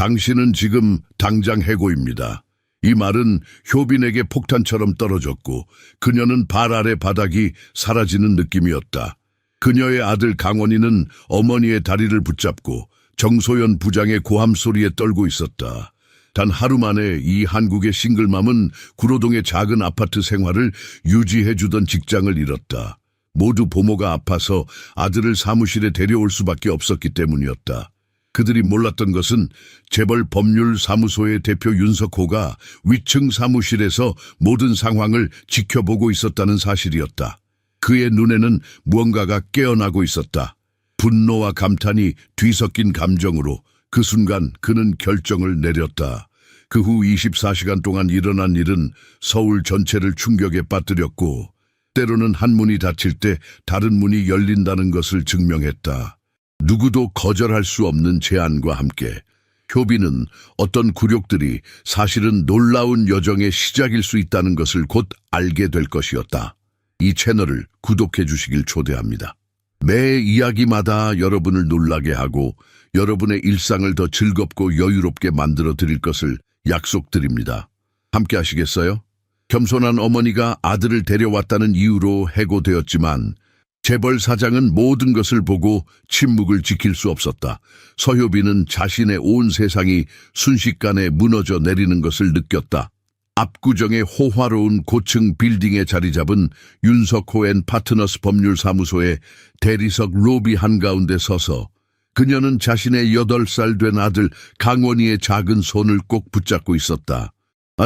당신은 지금 당장 해고입니다. 이 말은 효빈에게 폭탄처럼 떨어졌고 그녀는 발 아래 바닥이 사라지는 느낌이었다. 그녀의 아들 강원이는 어머니의 다리를 붙잡고 정소연 부장의 고함 소리에 떨고 있었다. 단 하루 만에 이 한국의 싱글맘은 구로동의 작은 아파트 생활을 유지해주던 직장을 잃었다. 모두 부모가 아파서 아들을 사무실에 데려올 수밖에 없었기 때문이었다. 그들이 몰랐던 것은 재벌 법률사무소의 대표 윤석호가 위층 사무실에서 모든 상황을 지켜보고 있었다는 사실이었다. 그의 눈에는 무언가가 깨어나고 있었다. 분노와 감탄이 뒤섞인 감정으로 그 순간 그는 결정을 내렸다. 그 후 24시간 동안 일어난 일은 서울 전체를 충격에 빠뜨렸고 때로는 한 문이 닫힐 때 다른 문이 열린다는 것을 증명했다. 누구도 거절할 수 없는 제안과 함께 효빈은 어떤 굴욕들이 사실은 놀라운 여정의 시작일 수 있다는 것을 곧 알게 될 것이었다. 이 채널을 구독해 주시길 초대합니다. 매 이야기마다 여러분을 놀라게 하고 여러분의 일상을 더 즐겁고 여유롭게 만들어 드릴 것을 약속드립니다. 함께 하시겠어요? 겸손한 어머니가 아들을 데려왔다는 이유로 해고되었지만 재벌 사장은 모든 것을 보고 침묵을 지킬 수 없었다. 서효빈은 자신의 온 세상이 순식간에 무너져 내리는 것을 느꼈다. 압구정의 호화로운 고층 빌딩에 자리 잡은 윤석호 앤 파트너스 법률사무소의 대리석 로비 한가운데 서서 그녀는 자신의 8살 된 아들 강원이의 작은 손을 꼭 붙잡고 있었다.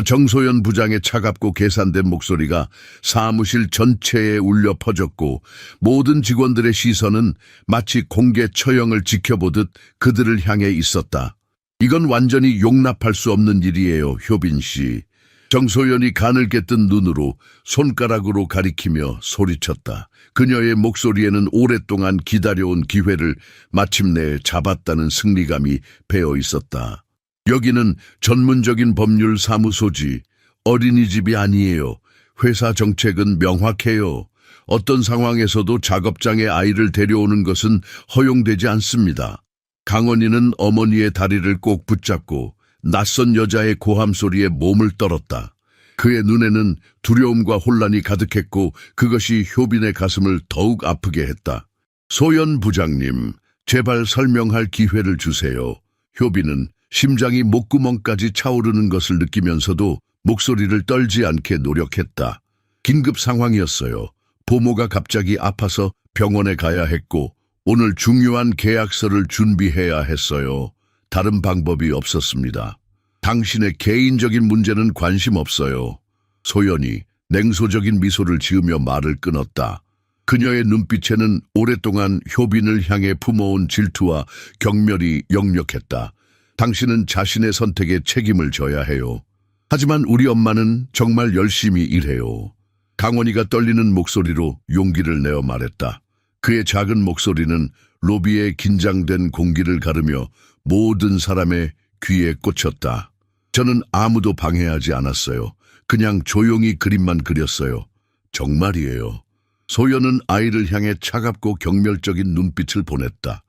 정소연 부장의 차갑고 계산된 목소리가 사무실 전체에 울려 퍼졌고 모든 직원들의 시선은 마치 공개 처형을 지켜보듯 그들을 향해 있었다. 이건 완전히 용납할 수 없는 일이에요, 효빈 씨. 정소연이 가늘게 뜬 눈으로 손가락으로 가리키며 소리쳤다. 그녀의 목소리에는 오랫동안 기다려온 기회를 마침내 잡았다는 승리감이 배어 있었다. 여기는 전문적인 법률 사무소지 어린이집이 아니에요. 회사 정책은 명확해요. 어떤 상황에서도 작업장에 아이를 데려오는 것은 허용되지 않습니다. 강원이는 어머니의 다리를 꼭 붙잡고 낯선 여자의 고함 소리에 몸을 떨었다. 그의 눈에는 두려움과 혼란이 가득했고 그것이 효빈의 가슴을 더욱 아프게 했다. 소연 부장님, 제발 설명할 기회를 주세요. 효빈은 심장이 목구멍까지 차오르는 것을 느끼면서도 목소리를 떨지 않게 노력했다. 긴급 상황이었어요. 부모가 갑자기 아파서 병원에 가야 했고 오늘 중요한 계약서를 준비해야 했어요. 다른 방법이 없었습니다. 당신의 개인적인 문제는 관심 없어요. 소연이 냉소적인 미소를 지으며 말을 끊었다. 그녀의 눈빛에는 오랫동안 효빈을 향해 품어온 질투와 경멸이 역력했다. 당신은 자신의 선택에 책임을 져야 해요. 하지만 우리 엄마는 정말 열심히 일해요. 강원이가 떨리는 목소리로 용기를 내어 말했다. 그의 작은 목소리는 로비의 긴장된 공기를 가르며 모든 사람의 귀에 꽂혔다. 저는 아무도 방해하지 않았어요. 그냥 조용히 그림만 그렸어요. 정말이에요. 소연은 아이를 향해 차갑고 경멸적인 눈빛을 보냈다.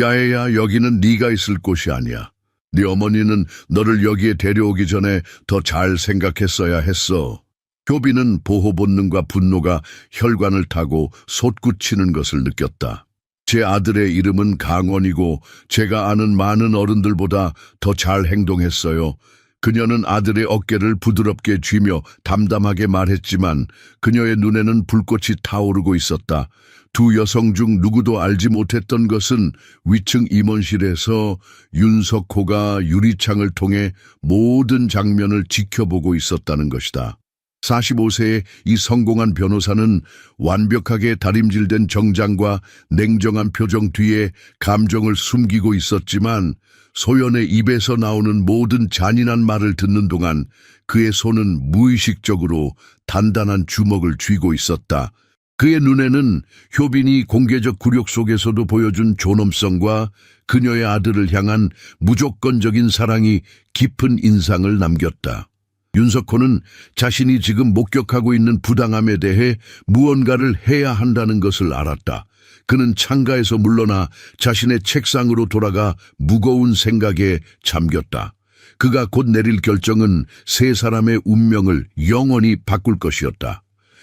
야애야, 여기는 네가 있을 곳이 아니야. 네 어머니는 너를 여기에 데려오기 전에 더 잘 생각했어야 했어. 효빈은 보호 본능과 분노가 혈관을 타고 솟구치는 것을 느꼈다. 제 아들의 이름은 강원이고 제가 아는 많은 어른들보다 더 잘 행동했어요. 그녀는 아들의 어깨를 부드럽게 쥐며 담담하게 말했지만 그녀의 눈에는 불꽃이 타오르고 있었다. 두 여성 중 누구도 알지 못했던 것은 위층 임원실에서 윤석호가 유리창을 통해 모든 장면을 지켜보고 있었다는 것이다. 45세의 이 성공한 변호사는 완벽하게 다림질된 정장과 냉정한 표정 뒤에 감정을 숨기고 있었지만 소연의 입에서 나오는 모든 잔인한 말을 듣는 동안 그의 손은 무의식적으로 단단한 주먹을 쥐고 있었다. 그의 눈에는 효빈이 공개적 굴욕 속에서도 보여준 존엄성과 그녀의 아들을 향한 무조건적인 사랑이 깊은 인상을 남겼다. 윤석호는 자신이 지금 목격하고 있는 부당함에 대해 무언가를 해야 한다는 것을 알았다. 그는 창가에서 물러나 자신의 책상으로 돌아가 무거운 생각에 잠겼다. 그가 곧 내릴 결정은 세 사람의 운명을 영원히 바꿀 것이었다.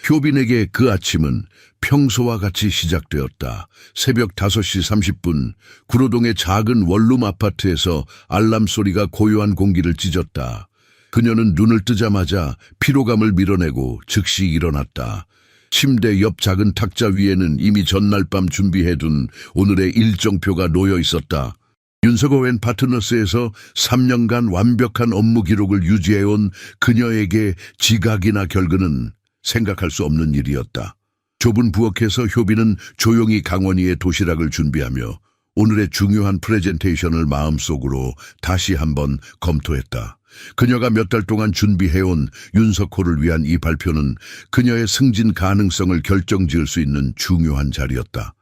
효빈에게 그 아침은 평소와 같이 시작되었다. 새벽 5시 30분 구로동의 작은 원룸 아파트에서 알람 소리가 고요한 공기를 찢었다. 그녀는 눈을 뜨자마자 피로감을 밀어내고 즉시 일어났다. 침대 옆 작은 탁자 위에는 이미 전날 밤 준비해둔 오늘의 일정표가 놓여 있었다. 윤석호 웬 파트너스에서 3년간 완벽한 업무 기록을 유지해온 그녀에게 지각이나 결근은 생각할 수 없는 일이었다. 좁은 부엌에서 효빈은 조용히 강원희의 도시락을 준비하며 오늘의 중요한 프레젠테이션을 마음속으로 다시 한번 검토했다. 그녀가 몇 달 동안 준비해온 윤석호를 위한 이 발표는 그녀의 승진 가능성을 결정지을 수 있는 중요한 자리였다.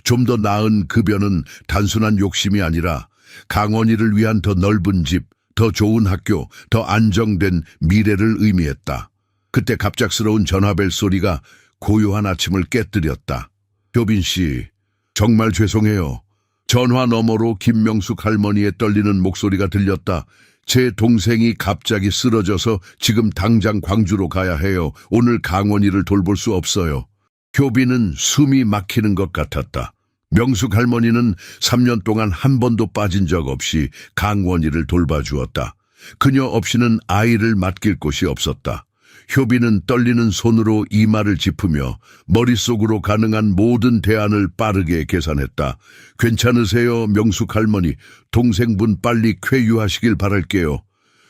좀 더 나은 급여는 단순한 욕심이 아니라 강원희를 위한 더 넓은 집, 더 좋은 학교, 더 안정된 미래를 의미했다. 그때 갑작스러운 전화벨 소리가 고요한 아침을 깨뜨렸다. 효빈 씨, 정말 죄송해요. 전화 너머로 김명숙 할머니의 떨리는 목소리가 들렸다. 제 동생이 갑자기 쓰러져서 지금 당장 광주로 가야 해요. 오늘 강원희를 돌볼 수 없어요. 효빈은 숨이 막히는 것 같았다. 명숙 할머니는 3년 동안 한 번도 빠진 적 없이 강원희를 돌봐주었다. 그녀 없이는 아이를 맡길 곳이 없었다. 효빈은 떨리는 손으로 이마를 짚으며 머릿속으로 가능한 모든 대안을 빠르게 계산했다. 괜찮으세요, 명숙 할머니. 동생분 빨리 쾌유하시길 바랄게요.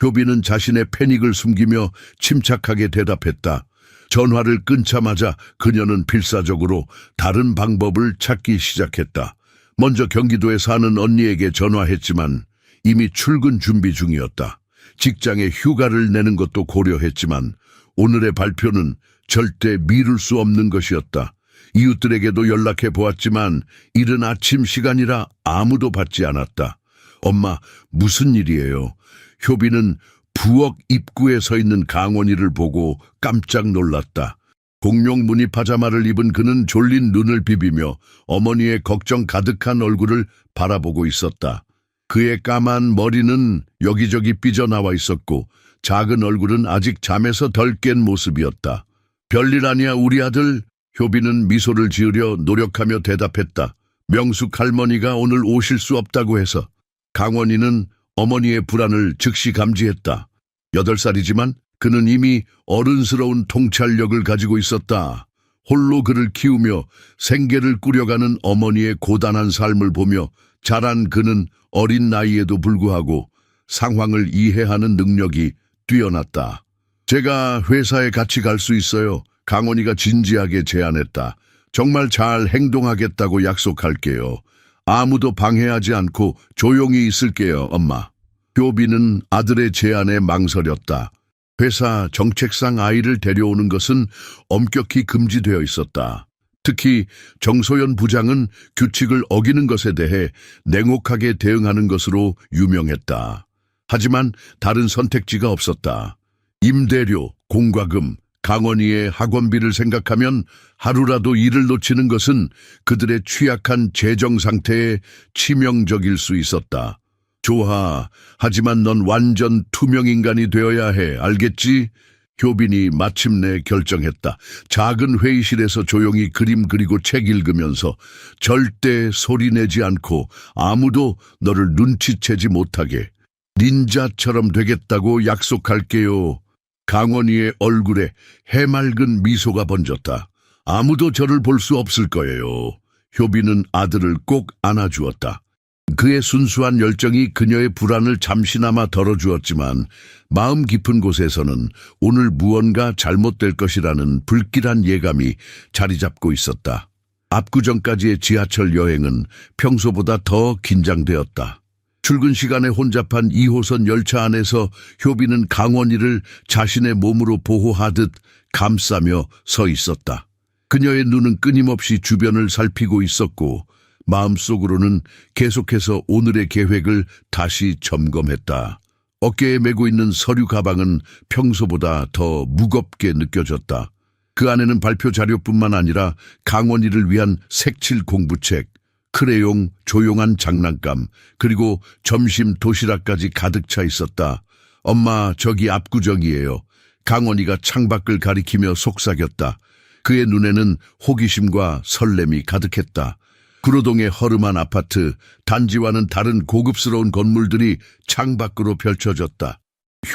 효빈은 자신의 패닉을 숨기며 침착하게 대답했다. 전화를 끊자마자 그녀는 필사적으로 다른 방법을 찾기 시작했다. 먼저 경기도에 사는 언니에게 전화했지만 이미 출근 준비 중이었다. 직장에 휴가를 내는 것도 고려했지만 오늘의 발표는 절대 미룰 수 없는 것이었다. 이웃들에게도 연락해 보았지만 이른 아침 시간이라 아무도 받지 않았다. 엄마, 무슨 일이에요? 효빈은 부엌 입구에 서 있는 강원희를 보고 깜짝 놀랐다. 공룡 무늬 파자마를 입은 그는 졸린 눈을 비비며 어머니의 걱정 가득한 얼굴을 바라보고 있었다. 그의 까만 머리는 여기저기 삐져나와 있었고 작은 얼굴은 아직 잠에서 덜 깬 모습이었다. 별일 아니야 우리 아들. 효빈은 미소를 지으려 노력하며 대답했다. 명숙 할머니가 오늘 오실 수 없다고 해서. 강원희는 어머니의 불안을 즉시 감지했다. 8살이지만 그는 이미 어른스러운 통찰력을 가지고 있었다. 홀로 그를 키우며 생계를 꾸려가는 어머니의 고단한 삶을 보며 자란 그는 어린 나이에도 불구하고 상황을 이해하는 능력이 뛰어났다. 제가 회사에 같이 갈 수 있어요. 강원희가 진지하게 제안했다. 정말 잘 행동하겠다고 약속할게요. 아무도 방해하지 않고 조용히 있을게요, 엄마. 효빈은 아들의 제안에 망설였다. 회사 정책상 아이를 데려오는 것은 엄격히 금지되어 있었다. 특히 정소연 부장은 규칙을 어기는 것에 대해 냉혹하게 대응하는 것으로 유명했다. 하지만 다른 선택지가 없었다. 임대료, 공과금, 강원희의 학원비를 생각하면 하루라도 일을 놓치는 것은 그들의 취약한 재정 상태에 치명적일 수 있었다. 좋아, 하지만 넌 완전 투명 인간이 되어야 해, 알겠지? 효빈이 마침내 결정했다. 작은 회의실에서 조용히 그림 그리고 책 읽으면서 절대 소리내지 않고 아무도 너를 눈치채지 못하게 닌자처럼 되겠다고 약속할게요. 강원희의 얼굴에 해맑은 미소가 번졌다. 아무도 저를 볼 수 없을 거예요. 효빈은 아들을 꼭 안아주었다. 그의 순수한 열정이 그녀의 불안을 잠시나마 덜어주었지만 마음 깊은 곳에서는 오늘 무언가 잘못될 것이라는 불길한 예감이 자리 잡고 있었다. 압구정까지의 지하철 여행은 평소보다 더 긴장되었다. 출근 시간에 혼잡한 2호선 열차 안에서 효빈은 강원희를 자신의 몸으로 보호하듯 감싸며 서 있었다. 그녀의 눈은 끊임없이 주변을 살피고 있었고 마음속으로는 계속해서 오늘의 계획을 다시 점검했다. 어깨에 메고 있는 서류 가방은 평소보다 더 무겁게 느껴졌다. 그 안에는 발표 자료뿐만 아니라 강원이를 위한 색칠 공부책, 크레용, 조용한 장난감, 그리고 점심 도시락까지 가득 차 있었다. 엄마, 저기 압구정이에요. 강원이가 창밖을 가리키며 속삭였다. 그의 눈에는 호기심과 설렘이 가득했다. 구로동의 허름한 아파트, 단지와는 다른 고급스러운 건물들이 창밖으로 펼쳐졌다.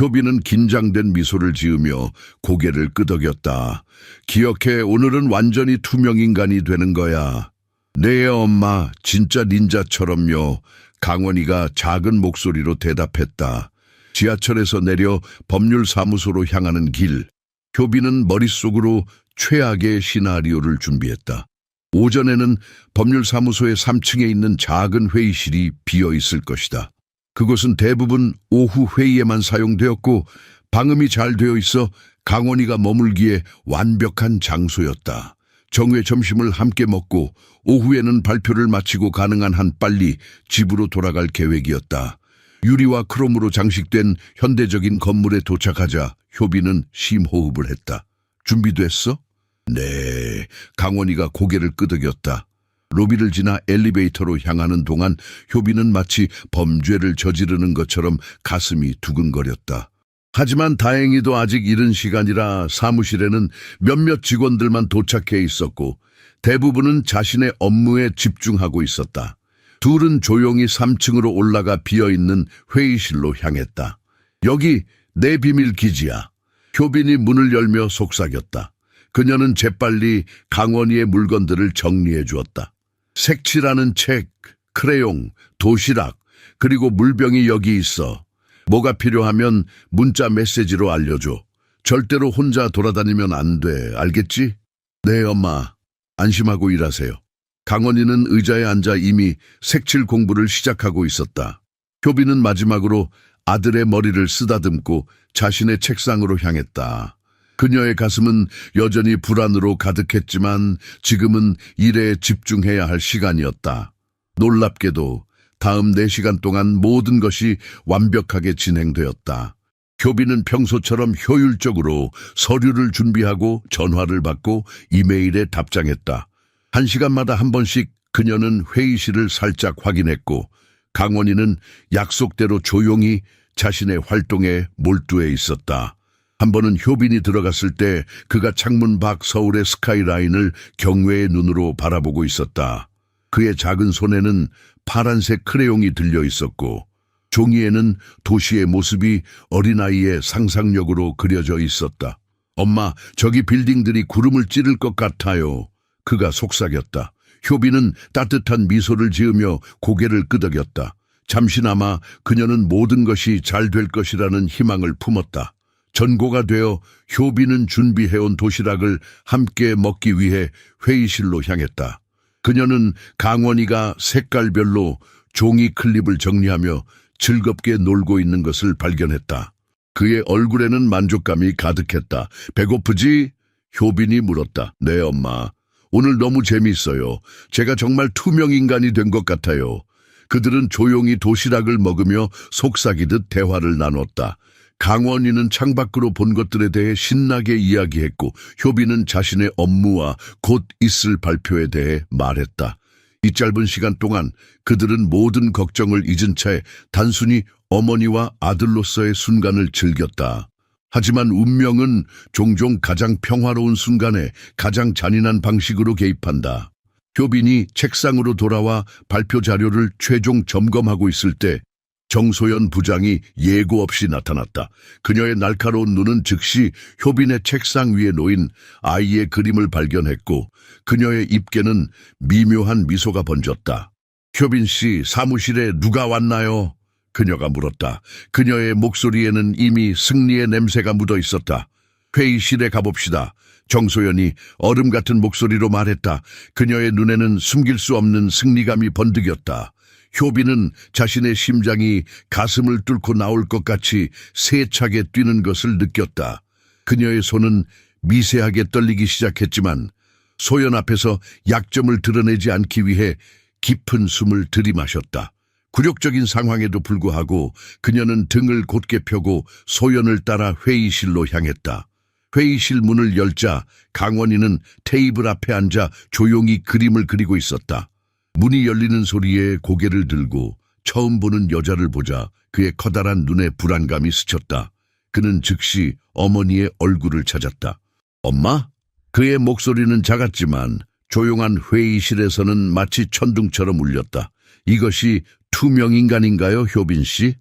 효빈은 긴장된 미소를 지으며 고개를 끄덕였다. 기억해, 오늘은 완전히 투명 인간이 되는 거야. 네, 엄마, 진짜 닌자처럼요. 강원이가 작은 목소리로 대답했다. 지하철에서 내려 법률사무소로 향하는 길. 효빈은 머릿속으로 최악의 시나리오를 준비했다. 오전에는 법률사무소의 3층에 있는 작은 회의실이 비어 있을 것이다. 그곳은 대부분 오후 회의에만 사용되었고 방음이 잘 되어 있어 강원이가 머물기에 완벽한 장소였다. 정오에 점심을 함께 먹고 오후에는 발표를 마치고 가능한 한 빨리 집으로 돌아갈 계획이었다. 유리와 크롬으로 장식된 현대적인 건물에 도착하자 효빈은 심호흡을 했다. 준비됐어? 네, 강원이가 고개를 끄덕였다. 로비를 지나 엘리베이터로 향하는 동안 효빈은 마치 범죄를 저지르는 것처럼 가슴이 두근거렸다. 하지만 다행히도 아직 이른 시간이라 사무실에는 몇몇 직원들만 도착해 있었고 대부분은 자신의 업무에 집중하고 있었다. 둘은 조용히 3층으로 올라가 비어있는 회의실로 향했다. 여기 내 비밀 기지야. 효빈이 문을 열며 속삭였다. 그녀는 재빨리 강원이의 물건들을 정리해 주었다. 색칠하는 책, 크레용, 도시락, 그리고 물병이 여기 있어. 뭐가 필요하면 문자 메시지로 알려줘. 절대로 혼자 돌아다니면 안 돼. 알겠지? 네, 엄마. 안심하고 일하세요. 강원이는 의자에 앉아 이미 색칠 공부를 시작하고 있었다. 효빈은 마지막으로 아들의 머리를 쓰다듬고 자신의 책상으로 향했다. 그녀의 가슴은 여전히 불안으로 가득했지만 지금은 일에 집중해야 할 시간이었다. 놀랍게도 다음 4시간 동안 모든 것이 완벽하게 진행되었다. 효빈은 평소처럼 효율적으로 서류를 준비하고 전화를 받고 이메일에 답장했다. 1시간마다 한 번씩 그녀는 회의실을 살짝 확인했고 강원이는 약속대로 조용히 자신의 활동에 몰두해 있었다. 한 번은 효빈이 들어갔을 때 그가 창문 밖 서울의 스카이라인을 경외의 눈으로 바라보고 있었다. 그의 작은 손에는 파란색 크레용이 들려 있었고 종이에는 도시의 모습이 어린아이의 상상력으로 그려져 있었다. 엄마, 저기 빌딩들이 구름을 찌를 것 같아요. 그가 속삭였다. 효빈은 따뜻한 미소를 지으며 고개를 끄덕였다. 잠시나마 그녀는 모든 것이 잘 될 것이라는 희망을 품었다. 전고가 되어 효빈은 준비해온 도시락을 함께 먹기 위해 회의실로 향했다. 그녀는 강원이가 색깔별로 종이 클립을 정리하며 즐겁게 놀고 있는 것을 발견했다. 그의 얼굴에는 만족감이 가득했다. 배고프지? 효빈이 물었다. 네, 엄마. 오늘 너무 재미있어요. 제가 정말 투명 인간이 된 것 같아요. 그들은 조용히 도시락을 먹으며 속삭이듯 대화를 나눴다. 강원이는 창밖으로 본 것들에 대해 신나게 이야기했고 효빈은 자신의 업무와 곧 있을 발표에 대해 말했다. 이 짧은 시간 동안 그들은 모든 걱정을 잊은 채 단순히 어머니와 아들로서의 순간을 즐겼다. 하지만 운명은 종종 가장 평화로운 순간에 가장 잔인한 방식으로 개입한다. 효빈이 책상으로 돌아와 발표 자료를 최종 점검하고 있을 때 정소연 부장이 예고 없이 나타났다. 그녀의 날카로운 눈은 즉시 효빈의 책상 위에 놓인 아이의 그림을 발견했고 그녀의 입계는 미묘한 미소가 번졌다. 효빈 씨, 사무실에 누가 왔나요? 그녀가 물었다. 그녀의 목소리에는 이미 승리의 냄새가 묻어 있었다. 회의실에 가봅시다. 정소연이 얼음 같은 목소리로 말했다. 그녀의 눈에는 숨길 수 없는 승리감이 번득였다. 효빈은 자신의 심장이 가슴을 뚫고 나올 것 같이 세차게 뛰는 것을 느꼈다. 그녀의 손은 미세하게 떨리기 시작했지만 소연 앞에서 약점을 드러내지 않기 위해 깊은 숨을 들이마셨다. 굴욕적인 상황에도 불구하고 그녀는 등을 곧게 펴고 소연을 따라 회의실로 향했다. 회의실 문을 열자 강원이는 테이블 앞에 앉아 조용히 그림을 그리고 있었다. 문이 열리는 소리에 고개를 들고 처음 보는 여자를 보자 그의 커다란 눈에 불안감이 스쳤다. 그는 즉시 어머니의 얼굴을 찾았다. 엄마? 그의 목소리는 작았지만 조용한 회의실에서는 마치 천둥처럼 울렸다. 이것이 투명인간인가요, 효빈 씨?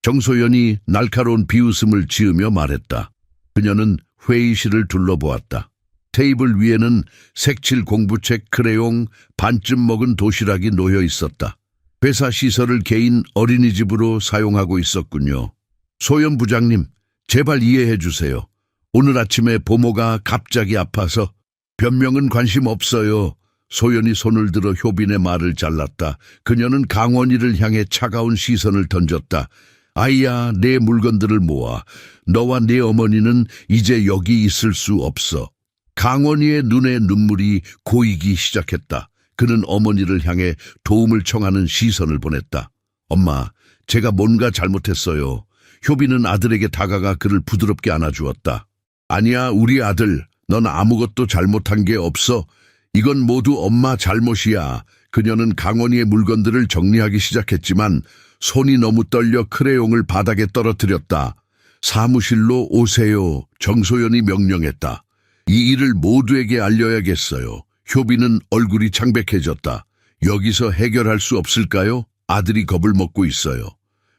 정소연이 날카로운 비웃음을 지으며 말했다. 그녀는 회의실을 둘러보았다. 테이블 위에는 색칠 공부책, 크레용, 반쯤 먹은 도시락이 놓여 있었다. 회사 시설을 개인 어린이집으로 사용하고 있었군요. 소연 부장님, 제발 이해해 주세요. 오늘 아침에 보모가 갑자기 아파서. 변명은 관심 없어요. 소연이 손을 들어 효빈의 말을 잘랐다. 그녀는 강원이를 향해 차가운 시선을 던졌다. 아이야, 내 물건들을 모아. 너와 내 어머니는 이제 여기 있을 수 없어. 강원이의 눈에 눈물이 고이기 시작했다. 그는 어머니를 향해 도움을 청하는 시선을 보냈다. 엄마, 제가 뭔가 잘못했어요. 효빈은 아들에게 다가가 그를 부드럽게 안아주었다. 아니야, 우리 아들. 넌 아무것도 잘못한 게 없어. 이건 모두 엄마 잘못이야. 그녀는 강원이의 물건들을 정리하기 시작했지만 손이 너무 떨려 크레용을 바닥에 떨어뜨렸다. 사무실로 오세요. 정소연이 명령했다. 이 일을 모두에게 알려야겠어요. 효빈은 얼굴이 창백해졌다. 여기서 해결할 수 없을까요? 아들이 겁을 먹고 있어요.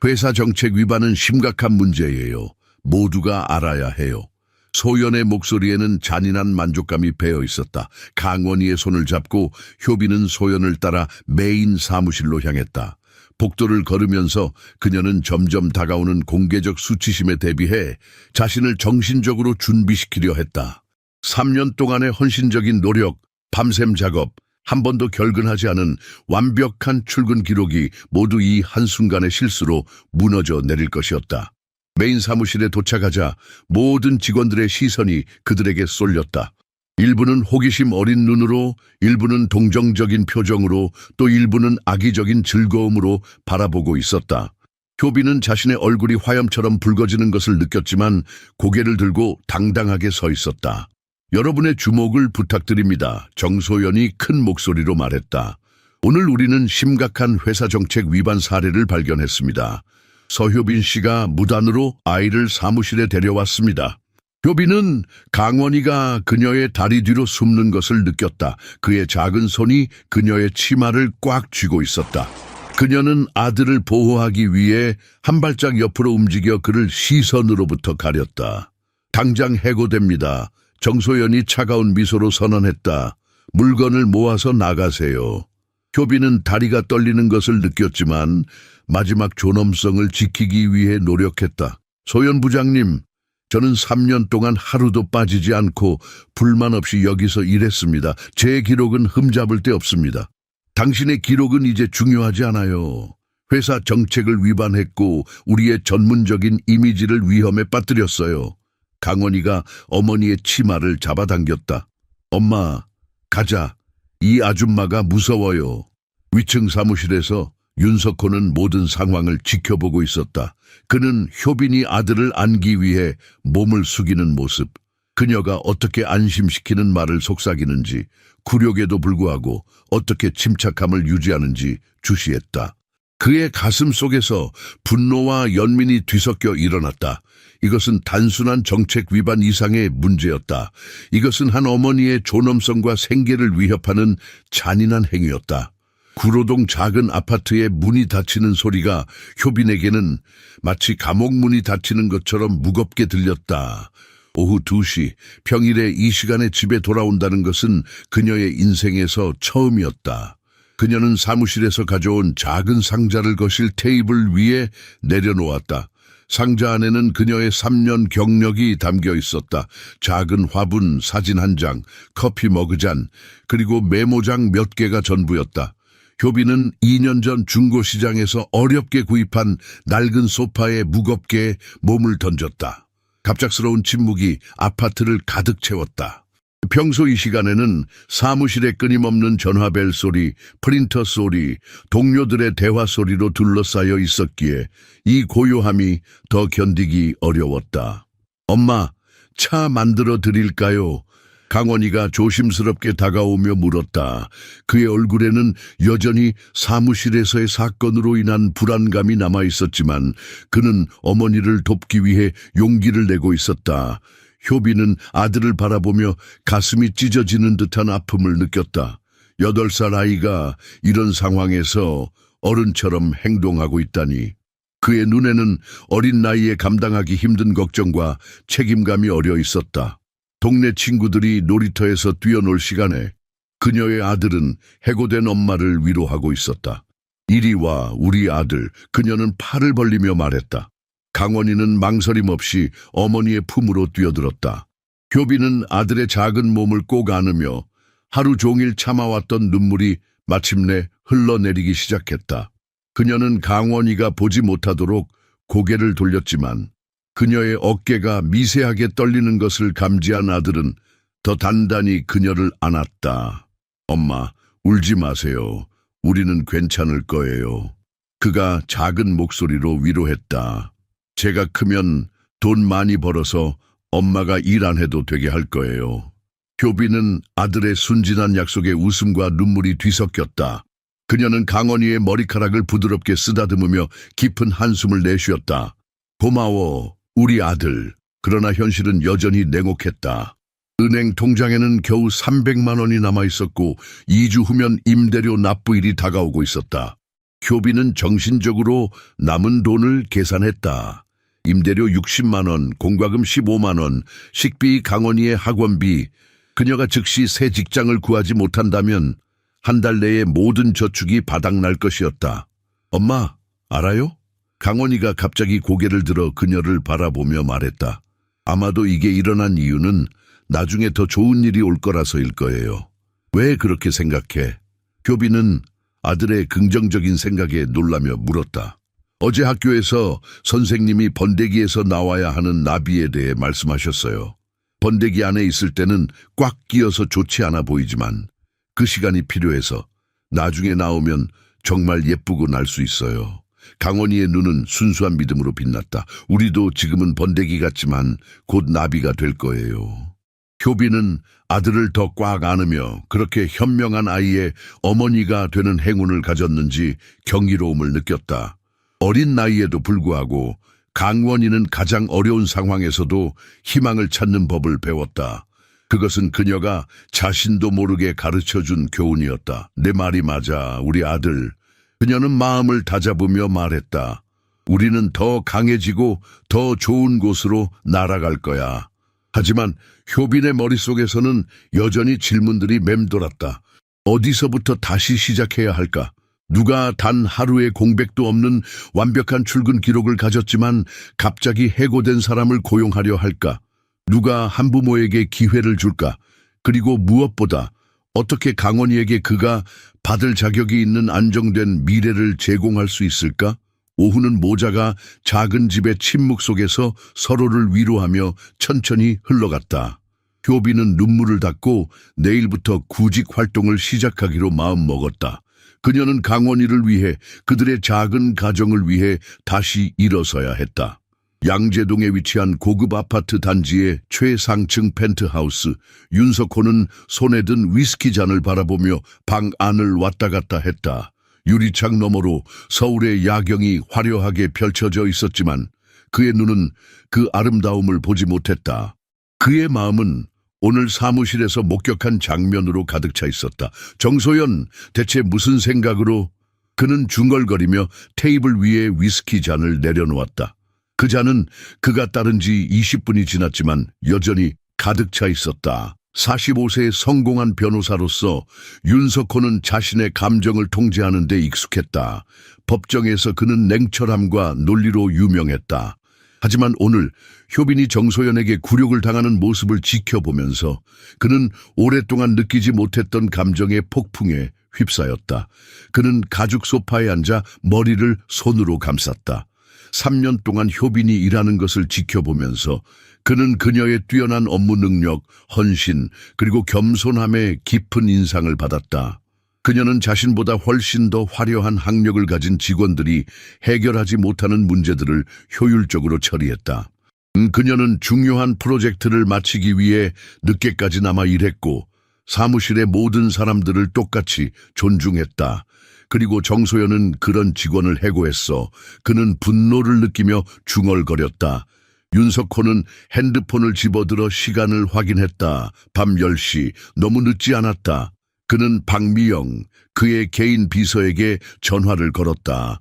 회사 정책 위반은 심각한 문제예요. 모두가 알아야 해요. 소연의 목소리에는 잔인한 만족감이 배어 있었다. 강원이의 손을 잡고 효빈은 소연을 따라 메인 사무실로 향했다. 복도를 걸으면서 그녀는 점점 다가오는 공개적 수치심에 대비해 자신을 정신적으로 준비시키려 했다. 3년 동안의 헌신적인 노력, 밤샘 작업, 한 번도 결근하지 않은 완벽한 출근 기록이 모두 이 한순간의 실수로 무너져 내릴 것이었다. 메인 사무실에 도착하자 모든 직원들의 시선이 그들에게 쏠렸다. 일부는 호기심 어린 눈으로, 일부는 동정적인 표정으로, 또 일부는 악의적인 즐거움으로 바라보고 있었다. 효빈은 자신의 얼굴이 화염처럼 붉어지는 것을 느꼈지만 고개를 들고 당당하게 서 있었다. 여러분의 주목을 부탁드립니다. 정소연이 큰 목소리로 말했다. 오늘 우리는 심각한 회사 정책 위반 사례를 발견했습니다. 서효빈 씨가 무단으로 아이를 사무실에 데려왔습니다. 효빈은 강원이가 그녀의 다리 뒤로 숨는 것을 느꼈다. 그의 작은 손이 그녀의 치마를 꽉 쥐고 있었다. 그녀는 아들을 보호하기 위해 한 발짝 옆으로 움직여 그를 시선으로부터 가렸다. 당장 해고됩니다. 정소연이 차가운 미소로 선언했다. 물건을 모아서 나가세요. 효빈은 다리가 떨리는 것을 느꼈지만 마지막 존엄성을 지키기 위해 노력했다. 소연 부장님, 저는 3년 동안 하루도 빠지지 않고 불만 없이 여기서 일했습니다. 제 기록은 흠잡을 데 없습니다. 당신의 기록은 이제 중요하지 않아요. 회사 정책을 위반했고 우리의 전문적인 이미지를 위험에 빠뜨렸어요. 강원이가 어머니의 치마를 잡아당겼다. 엄마, 가자. 이 아줌마가 무서워요. 위층 사무실에서 윤석호는 모든 상황을 지켜보고 있었다. 그는 효빈이 아들을 안기 위해 몸을 숙이는 모습, 그녀가 어떻게 안심시키는 말을 속삭이는지, 굴욕에도 불구하고 어떻게 침착함을 유지하는지 주시했다. 그의 가슴 속에서 분노와 연민이 뒤섞여 일어났다. 이것은 단순한 정책 위반 이상의 문제였다. 이것은 한 어머니의 존엄성과 생계를 위협하는 잔인한 행위였다. 구로동 작은 아파트의 문이 닫히는 소리가 효빈에게는 마치 감옥 문이 닫히는 것처럼 무겁게 들렸다. 오후 2시, 평일에 이 시간에 집에 돌아온다는 것은 그녀의 인생에서 처음이었다. 그녀는 사무실에서 가져온 작은 상자를 거실 테이블 위에 내려놓았다. 상자 안에는 그녀의 3년 경력이 담겨 있었다. 작은 화분, 사진 한 장, 커피 머그잔, 그리고 메모장 몇 개가 전부였다. 효빈은 2년 전 중고시장에서 어렵게 구입한 낡은 소파에 무겁게 몸을 던졌다. 갑작스러운 침묵이 아파트를 가득 채웠다. 평소 이 시간에는 사무실의 끊임없는 전화벨 소리, 프린터 소리, 동료들의 대화 소리로 둘러싸여 있었기에 이 고요함이 더 견디기 어려웠다. 엄마, 차 만들어 드릴까요? 강원이가 조심스럽게 다가오며 물었다. 그의 얼굴에는 여전히 사무실에서의 사건으로 인한 불안감이 남아 있었지만 그는 어머니를 돕기 위해 용기를 내고 있었다. 효빈은 아들을 바라보며 가슴이 찢어지는 듯한 아픔을 느꼈다. 8살 아이가 이런 상황에서 어른처럼 행동하고 있다니. 그의 눈에는 어린 나이에 감당하기 힘든 걱정과 책임감이 어려 있었다. 동네 친구들이 놀이터에서 뛰어놀 시간에 그녀의 아들은 해고된 엄마를 위로하고 있었다. 이리 와, 우리 아들. 그녀는 팔을 벌리며 말했다. 강원이는 망설임 없이 어머니의 품으로 뛰어들었다. 효빈은 아들의 작은 몸을 꼭 안으며 하루 종일 참아왔던 눈물이 마침내 흘러내리기 시작했다. 그녀는 강원이가 보지 못하도록 고개를 돌렸지만 그녀의 어깨가 미세하게 떨리는 것을 감지한 아들은 더 단단히 그녀를 안았다. 엄마, 울지 마세요. 우리는 괜찮을 거예요. 그가 작은 목소리로 위로했다. 제가 크면 돈 많이 벌어서 엄마가 일 안 해도 되게 할 거예요. 효빈은 아들의 순진한 약속에 웃음과 눈물이 뒤섞였다. 그녀는 강원이의 머리카락을 부드럽게 쓰다듬으며 깊은 한숨을 내쉬었다. 고마워, 우리 아들. 그러나 현실은 여전히 냉혹했다. 은행 통장에는 겨우 300만 원이 남아 있었고 2주 후면 임대료 납부일이 다가오고 있었다. 효빈은 정신적으로 남은 돈을 계산했다. 임대료 60만 원, 공과금 15만 원, 식비, 강원이의 학원비. 그녀가 즉시 새 직장을 구하지 못한다면 한 달 내에 모든 저축이 바닥날 것이었다. 엄마, 알아요? 강원이가 갑자기 고개를 들어 그녀를 바라보며 말했다. 아마도 이게 일어난 이유는 나중에 더 좋은 일이 올 거라서일 거예요. 왜 그렇게 생각해? 효빈은 아들의 긍정적인 생각에 놀라며 물었다. 어제 학교에서 선생님이 번데기에서 나와야 하는 나비에 대해 말씀하셨어요. 번데기 안에 있을 때는 꽉 끼어서 좋지 않아 보이지만 그 시간이 필요해서 나중에 나오면 정말 예쁘고 날 수 있어요. 강원이의 눈은 순수한 믿음으로 빛났다. 우리도 지금은 번데기 같지만 곧 나비가 될 거예요. 효빈은 아들을 더 꽉 안으며 그렇게 현명한 아이의 어머니가 되는 행운을 가졌는지 경이로움을 느꼈다. 어린 나이에도 불구하고 강원이는 가장 어려운 상황에서도 희망을 찾는 법을 배웠다. 그것은 그녀가 자신도 모르게 가르쳐준 교훈이었다. 내 말이 맞아, 우리 아들. 그녀는 마음을 다잡으며 말했다. 우리는 더 강해지고 더 좋은 곳으로 날아갈 거야. 하지만 효빈의 머릿속에서는 여전히 질문들이 맴돌았다. 어디서부터 다시 시작해야 할까? 누가 단 하루의 공백도 없는 완벽한 출근 기록을 가졌지만 갑자기 해고된 사람을 고용하려 할까? 누가 한부모에게 기회를 줄까? 그리고 무엇보다 어떻게 강원이에게 그가 받을 자격이 있는 안정된 미래를 제공할 수 있을까? 오후는 모자가 작은 집의 침묵 속에서 서로를 위로하며 천천히 흘러갔다. 효빈은 눈물을 닦고 내일부터 구직 활동을 시작하기로 마음먹었다. 그녀는 강원이를 위해 그들의 작은 가정을 위해 다시 일어서야 했다. 양재동에 위치한 고급 아파트 단지의 최상층 펜트하우스. 윤석호는 손에 든 위스키 잔을 바라보며 방 안을 왔다 갔다 했다. 유리창 너머로 서울의 야경이 화려하게 펼쳐져 있었지만 그의 눈은 그 아름다움을 보지 못했다. 그의 마음은 오늘 사무실에서 목격한 장면으로 가득 차 있었다. 정소연, 대체 무슨 생각으로? 그는 중얼거리며 테이블 위에 위스키 잔을 내려놓았다. 그 잔은 그가 따른 지 20분이 지났지만 여전히 가득 차 있었다. 45세의 성공한 변호사로서 윤석호는 자신의 감정을 통제하는 데 익숙했다. 법정에서 그는 냉철함과 논리로 유명했다. 하지만 오늘 효빈이 정소연에게 굴욕을 당하는 모습을 지켜보면서 그는 오랫동안 느끼지 못했던 감정의 폭풍에 휩싸였다. 그는 가죽 소파에 앉아 머리를 손으로 감쌌다. 3년 동안 효빈이 일하는 것을 지켜보면서 그는 그녀의 뛰어난 업무 능력, 헌신, 그리고 겸손함에 깊은 인상을 받았다. 그녀는 자신보다 훨씬 더 화려한 학력을 가진 직원들이 해결하지 못하는 문제들을 효율적으로 처리했다. 그녀는 중요한 프로젝트를 마치기 위해 늦게까지 남아 일했고 사무실의 모든 사람들을 똑같이 존중했다. 그리고 정소연은 그런 직원을 해고했어. 그는 분노를 느끼며 중얼거렸다. 윤석호는 핸드폰을 집어들어 시간을 확인했다. 밤 10시, 너무 늦지 않았다. 그는 박미영, 그의 개인 비서에게 전화를 걸었다.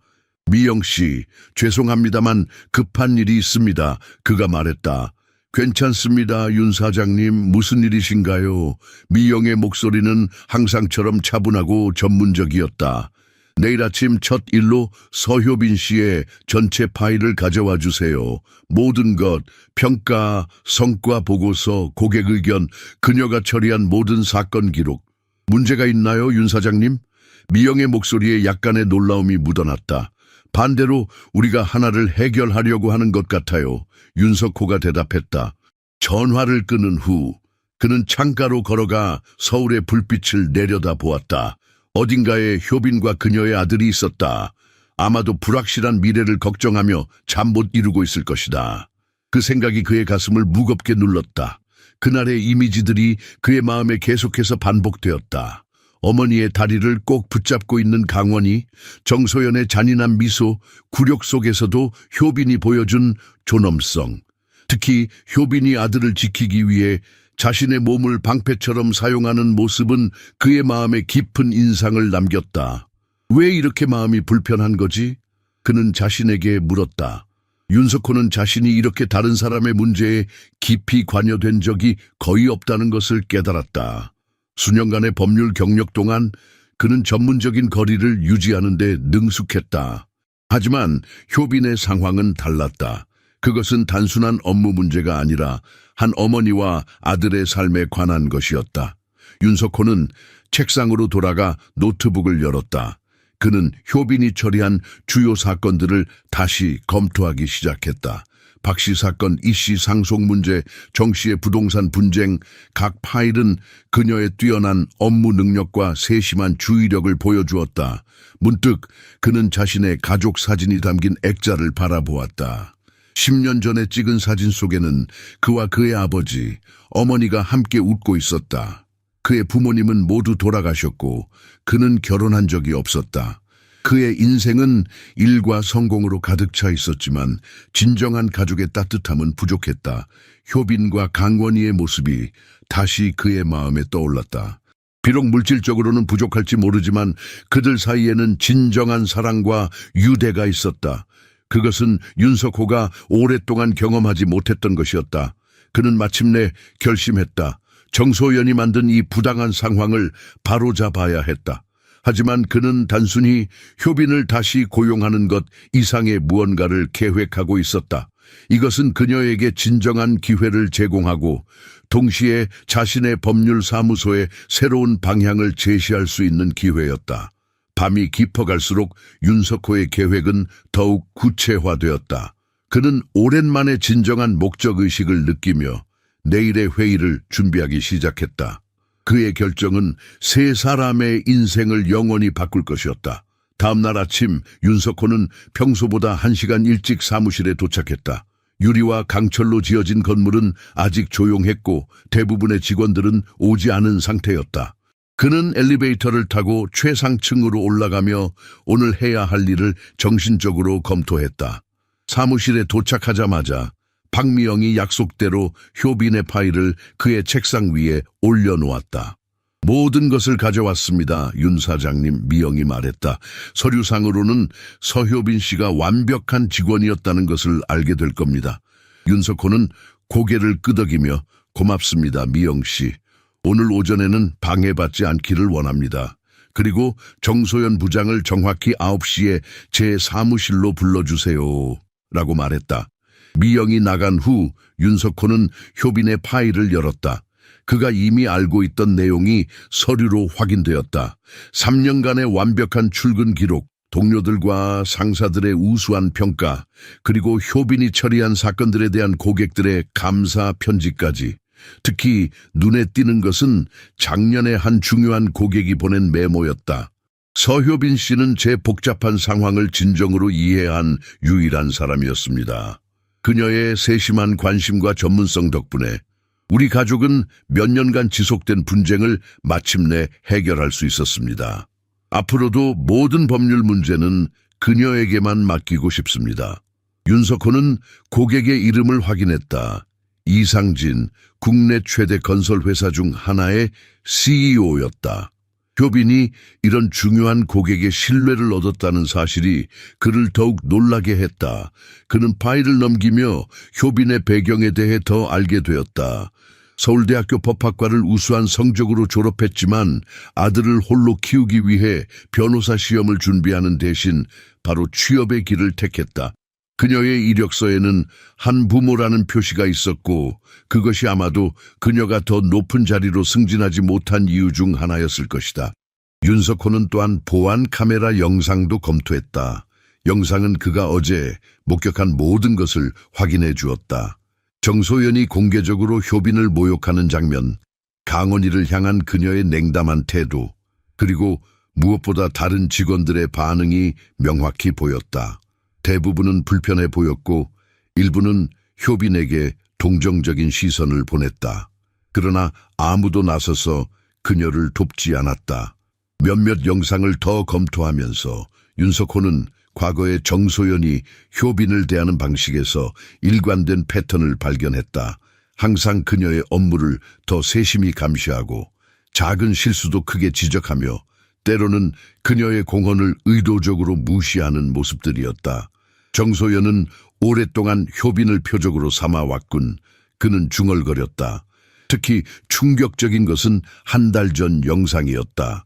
미영 씨, 죄송합니다만 급한 일이 있습니다. 그가 말했다. 괜찮습니다, 윤 사장님. 무슨 일이신가요? 미영의 목소리는 항상처럼 차분하고 전문적이었다. 내일 아침 첫 일로 서효빈 씨의 전체 파일을 가져와 주세요. 모든 것, 평가, 성과 보고서, 고객 의견, 그녀가 처리한 모든 사건 기록. 문제가 있나요, 윤 사장님? 미영의 목소리에 약간의 놀라움이 묻어났다. 반대로 우리가 하나를 해결하려고 하는 것 같아요. 윤석호가 대답했다. 전화를 끊은 후 그는 창가로 걸어가 서울의 불빛을 내려다 보았다. 어딘가에 효빈과 그녀의 아들이 있었다. 아마도 불확실한 미래를 걱정하며 잠 못 이루고 있을 것이다. 그 생각이 그의 가슴을 무겁게 눌렀다. 그날의 이미지들이 그의 마음에 계속해서 반복되었다. 어머니의 다리를 꼭 붙잡고 있는 강원이, 정소연의 잔인한 미소, 굴욕 속에서도 효빈이 보여준 존엄성. 특히 효빈이 아들을 지키기 위해 자신의 몸을 방패처럼 사용하는 모습은 그의 마음에 깊은 인상을 남겼다. 왜 이렇게 마음이 불편한 거지? 그는 자신에게 물었다. 윤석호는 자신이 이렇게 다른 사람의 문제에 깊이 관여된 적이 거의 없다는 것을 깨달았다. 수년간의 법률 경력 동안 그는 전문적인 거리를 유지하는 데 능숙했다. 하지만 효빈의 상황은 달랐다. 그것은 단순한 업무 문제가 아니라 한 어머니와 아들의 삶에 관한 것이었다. 윤석호는 책상으로 돌아가 노트북을 열었다. 그는 효빈이 처리한 주요 사건들을 다시 검토하기 시작했다. 박 씨 사건, 이 씨 상속 문제, 정 씨의 부동산 분쟁, 각 파일은 그녀의 뛰어난 업무 능력과 세심한 주의력을 보여주었다. 문득 그는 자신의 가족 사진이 담긴 액자를 바라보았다. 10년 전에 찍은 사진 속에는 그와 그의 아버지, 어머니가 함께 웃고 있었다. 그의 부모님은 모두 돌아가셨고 그는 결혼한 적이 없었다. 그의 인생은 일과 성공으로 가득 차 있었지만 진정한 가족의 따뜻함은 부족했다. 효빈과 강원희의 모습이 다시 그의 마음에 떠올랐다. 비록 물질적으로는 부족할지 모르지만 그들 사이에는 진정한 사랑과 유대가 있었다. 그것은 윤석호가 오랫동안 경험하지 못했던 것이었다. 그는 마침내 결심했다. 정소연이 만든 이 부당한 상황을 바로잡아야 했다. 하지만 그는 단순히 효빈을 다시 고용하는 것 이상의 무언가를 계획하고 있었다. 이것은 그녀에게 진정한 기회를 제공하고 동시에 자신의 법률 사무소에 새로운 방향을 제시할 수 있는 기회였다. 밤이 깊어갈수록 윤석호의 계획은 더욱 구체화되었다. 그는 오랜만에 진정한 목적의식을 느끼며 내일의 회의를 준비하기 시작했다. 그의 결정은 세 사람의 인생을 영원히 바꿀 것이었다. 다음 날 아침 윤석호는 평소보다 1시간 일찍 사무실에 도착했다. 유리와 강철로 지어진 건물은 아직 조용했고 대부분의 직원들은 오지 않은 상태였다. 그는 엘리베이터를 타고 최상층으로 올라가며 오늘 해야 할 일을 정신적으로 검토했다. 사무실에 도착하자마자 박미영이 약속대로 효빈의 파일을 그의 책상 위에 올려놓았다. 모든 것을 가져왔습니다, 윤 사장님, 미영이 말했다. 서류상으로는 서효빈 씨가 완벽한 직원이었다는 것을 알게 될 겁니다. 윤석호는 고개를 끄덕이며 고맙습니다, 미영 씨. 오늘 오전에는 방해받지 않기를 원합니다. 그리고 정소연 부장을 정확히 9시에 제 사무실로 불러주세요. 라고 말했다. 미영이 나간 후 윤석호는 효빈의 파일을 열었다. 그가 이미 알고 있던 내용이 서류로 확인되었다. 3년간의 완벽한 출근 기록, 동료들과 상사들의 우수한 평가, 그리고 효빈이 처리한 사건들에 대한 고객들의 감사 편지까지. 특히 눈에 띄는 것은 작년에 한 중요한 고객이 보낸 메모였다. 서효빈 씨는 제 복잡한 상황을 진정으로 이해한 유일한 사람이었습니다. 그녀의 세심한 관심과 전문성 덕분에 우리 가족은 몇 년간 지속된 분쟁을 마침내 해결할 수 있었습니다. 앞으로도 모든 법률 문제는 그녀에게만 맡기고 싶습니다. 윤석호는 고객의 이름을 확인했다. 이상진, 국내 최대 건설회사 중 하나의 CEO였다. 효빈이 이런 중요한 고객의 신뢰를 얻었다는 사실이 그를 더욱 놀라게 했다. 그는 파일을 넘기며 효빈의 배경에 대해 더 알게 되었다. 서울대학교 법학과를 우수한 성적으로 졸업했지만 아들을 홀로 키우기 위해 변호사 시험을 준비하는 대신 바로 취업의 길을 택했다. 그녀의 이력서에는 한 부모라는 표시가 있었고 그것이 아마도 그녀가 더 높은 자리로 승진하지 못한 이유 중 하나였을 것이다. 윤석호는 또한 보안 카메라 영상도 검토했다. 영상은 그가 어제 목격한 모든 것을 확인해 주었다. 정소연이 공개적으로 효빈을 모욕하는 장면, 강원희를 향한 그녀의 냉담한 태도, 그리고 무엇보다 다른 직원들의 반응이 명확히 보였다. 대부분은 불편해 보였고 일부는 효빈에게 동정적인 시선을 보냈다. 그러나 아무도 나서서 그녀를 돕지 않았다. 몇몇 영상을 더 검토하면서 윤석호는 과거의 정소연이 효빈을 대하는 방식에서 일관된 패턴을 발견했다. 항상 그녀의 업무를 더 세심히 감시하고 작은 실수도 크게 지적하며 때로는 그녀의 공헌을 의도적으로 무시하는 모습들이었다. 정소연은 오랫동안 효빈을 표적으로 삼아왔군. 그는 중얼거렸다. 특히 충격적인 것은 한 달 전 영상이었다.